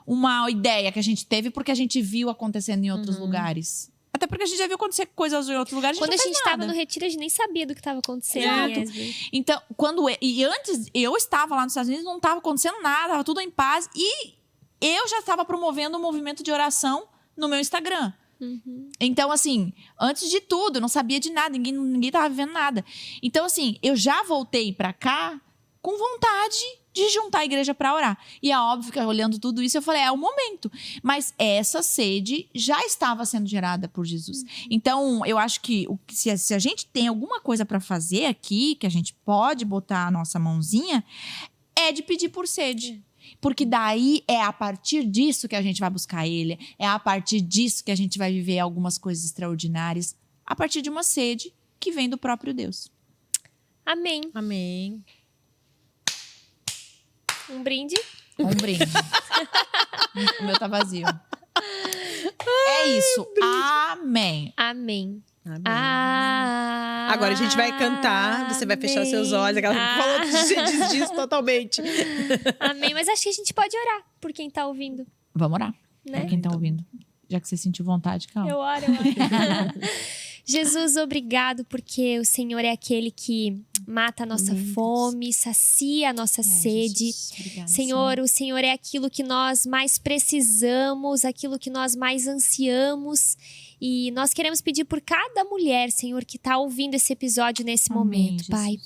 S1: uma ideia que a gente teve porque a gente viu acontecendo em outros lugares. Até porque a gente já viu acontecer coisas em outros lugares.
S2: Quando a gente estava no retiro, a gente nem sabia do que estava acontecendo.
S1: Então, antes eu estava lá nos Estados Unidos, não estava acontecendo nada, estava tudo em paz. E eu já estava promovendo um movimento de oração no meu Instagram. Então, assim, antes de tudo, eu não sabia de nada, ninguém estava vivendo nada. Então, assim, eu já voltei para cá com vontade de juntar a igreja para orar. E é óbvio que olhando tudo isso, eu falei, é o momento. Mas essa sede já estava sendo gerada por Jesus. Então, eu acho que se a gente tem alguma coisa para fazer aqui, que a gente pode botar a nossa mãozinha, é de pedir por sede. Porque daí é a partir disso que a gente vai buscar Ele. É a partir disso que a gente vai viver algumas coisas extraordinárias. A partir de uma sede que vem do próprio Deus.
S2: Amém.
S3: Amém.
S2: Um brinde.
S1: Um brinde. O meu tá vazio. É isso. Amém.
S2: Amém.
S3: Amém. Agora a gente vai cantar, você vai fechar seus olhos. Aquela que falou diz disso totalmente.
S2: Amém. Mas acho que a gente pode orar por quem tá ouvindo.
S1: Vamos orar.
S2: Né?
S1: Por quem tá ouvindo. Já que você sentiu vontade, calma.
S2: Eu oro. Jesus, obrigado, porque o Senhor é aquele que mata a nossa fome, sacia a nossa sede.
S1: Obrigada,
S2: Senhor, o Senhor é aquilo que nós mais precisamos, aquilo que nós mais ansiamos. E nós queremos pedir por cada mulher, Senhor, que está ouvindo esse episódio nesse momento,
S1: Jesus.
S2: Pai.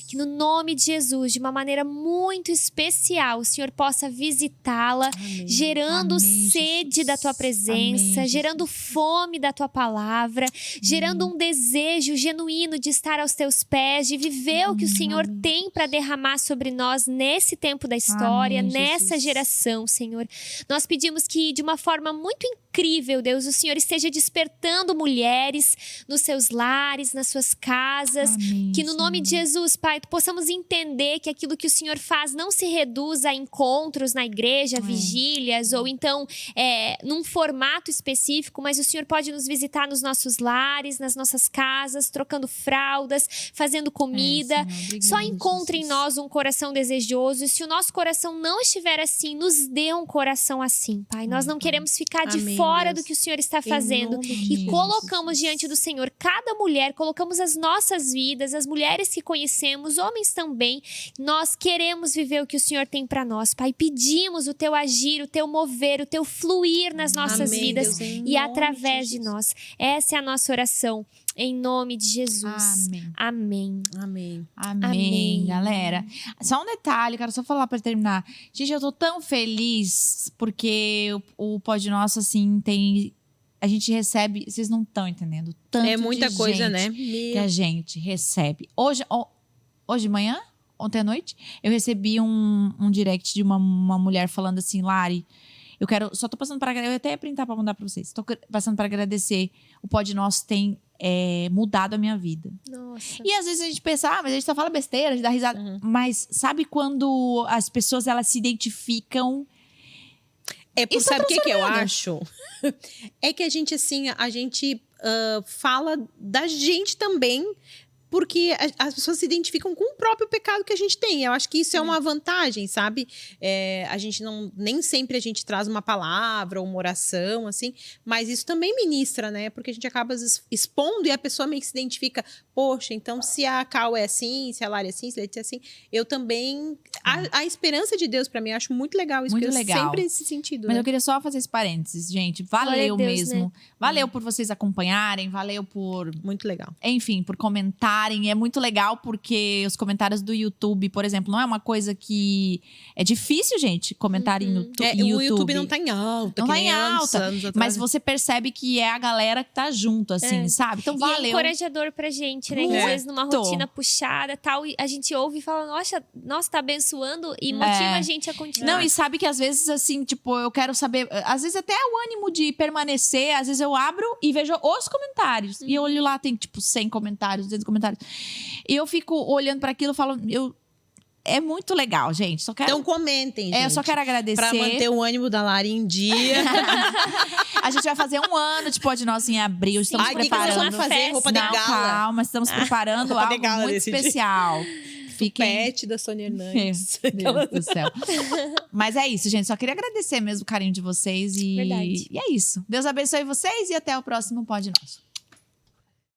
S2: Que no nome de Jesus, de uma maneira muito especial, o Senhor possa visitá-la, gerando
S1: Amém,
S2: sede
S1: Jesus.
S2: da Tua presença,
S1: Amém,
S2: gerando
S1: Jesus.
S2: fome da Tua palavra, gerando um desejo genuíno de estar aos Teus pés, de viver o que o Senhor tem para derramar sobre nós nesse tempo da história,
S1: Amém,
S2: nessa
S1: Jesus.
S2: geração, Senhor. Nós pedimos que, de uma forma muito incrível, Deus, o Senhor esteja despertando mulheres nos seus lares, nas suas casas.
S1: Amém,
S2: Que no nome de Jesus, Pai, possamos entender que aquilo que o Senhor faz não se reduz a encontros na igreja, vigílias, ou então num formato específico, mas o Senhor pode nos visitar nos nossos lares, nas nossas casas, trocando fraldas, fazendo comida.
S1: Senhor, obrigada,
S2: Só encontre em
S1: Jesus.
S2: nós um coração desejoso. E se o nosso coração não estiver assim, nos dê um coração assim, Pai. Nós não queremos ficar de
S3: Amém,
S2: fora
S3: Deus.
S2: do que o Senhor está fazendo.
S3: nome de
S2: E
S1: Jesus.
S2: colocamos diante do Senhor cada mulher, colocamos as nossas vidas, as mulheres que conhecemos, homens também. Nós queremos viver o que o Senhor tem para nós, Pai. Pedimos o Teu agir, o Teu mover, o Teu fluir nas nossas
S3: Amém,
S2: vidas
S3: Deus, em
S2: e
S3: nome
S2: através de
S3: Jesus.
S2: nós. Essa é a nossa oração, em nome de Jesus.
S1: Amém.
S2: Amém.
S3: Amém.
S1: Amém, galera. Só um detalhe, quero só falar pra terminar. Gente, eu tô tão feliz porque o Pod Nosso, assim, tem a gente recebe, vocês não estão entendendo, tanto
S3: É muita
S1: de
S3: coisa,
S1: gente
S3: né?
S1: que a gente recebe. Hoje de manhã, ontem à noite, eu recebi um direct de uma mulher falando assim, Lari, só tô passando para agradecer, eu até ia printar para mandar para vocês. Tô passando para agradecer, o Pod Nosso tem mudado a minha vida.
S2: Nossa.
S1: E às vezes a gente pensa, mas a gente só fala besteira, a gente dá risada. Mas sabe quando as pessoas, elas se identificam...
S3: Sabe o que eu acho? É que a gente, assim, fala da gente também, porque as pessoas se identificam com o próprio pecado que a gente tem. Eu acho que isso é uma vantagem, sabe? A gente nem sempre a gente traz uma palavra ou uma oração, assim, mas isso também ministra, né? Porque a gente acaba expondo e a pessoa meio que se identifica, poxa, então se a Cal é assim, se a Lari é assim, se a Letícia é assim, eu também... A esperança de Deus, pra mim, eu acho muito legal isso,
S1: Muito
S3: porque
S1: legal.
S3: sempre esse sentido,
S1: Mas
S3: né?
S1: eu queria só fazer esse parênteses, gente.
S2: Glória
S1: Valeu
S2: a Deus,
S1: mesmo.
S2: né?
S1: Valeu por vocês acompanharem, valeu por...
S3: Muito legal.
S1: Enfim, por comentarem. É muito legal porque os comentários do YouTube, por exemplo, não é uma coisa que... É difícil, gente, comentar em YouTube.
S3: O YouTube não tá em alta,
S1: Não
S3: que
S1: tá
S3: nem
S1: em
S3: anos
S1: alta,
S3: atrás.
S1: mas você percebe que é a galera que tá junto, assim, sabe? Então,
S2: E é
S1: valeu.
S2: encorajador pra gente, né? Que às vezes numa
S1: Muito.
S2: rotina puxada tal, e a gente ouve e fala, nossa, tá abençoando e motiva a gente a continuar.
S1: Não, e sabe que às vezes, assim, tipo, eu quero saber... Às vezes até o ânimo de permanecer, às vezes eu abro e vejo os comentários. E eu olho lá, tem tipo 100 comentários, 200 comentários. E eu fico olhando pra aquilo e falo... É muito legal, gente. Só quero...
S3: Então comentem, gente.
S1: Eu só quero agradecer.
S3: Pra manter o ânimo da Lari em dia.
S1: A gente vai fazer 1 ano de Pod Nosso em abril. Estamos
S3: Ai, o que que nós
S1: preparando.
S3: vamos fazer? Roupa de
S1: Não,
S3: gala.
S1: calma, estamos preparando
S3: Roupa de
S1: algo
S3: gala
S1: muito
S3: desse dia.
S1: especial. Fiquem...
S3: Pet da Sônia Hernandes.
S1: Deus do céu. Mas é isso, gente. Só queria agradecer mesmo o carinho de vocês.
S2: Verdade.
S1: E é isso. Deus abençoe vocês e até o próximo Pod Nosso.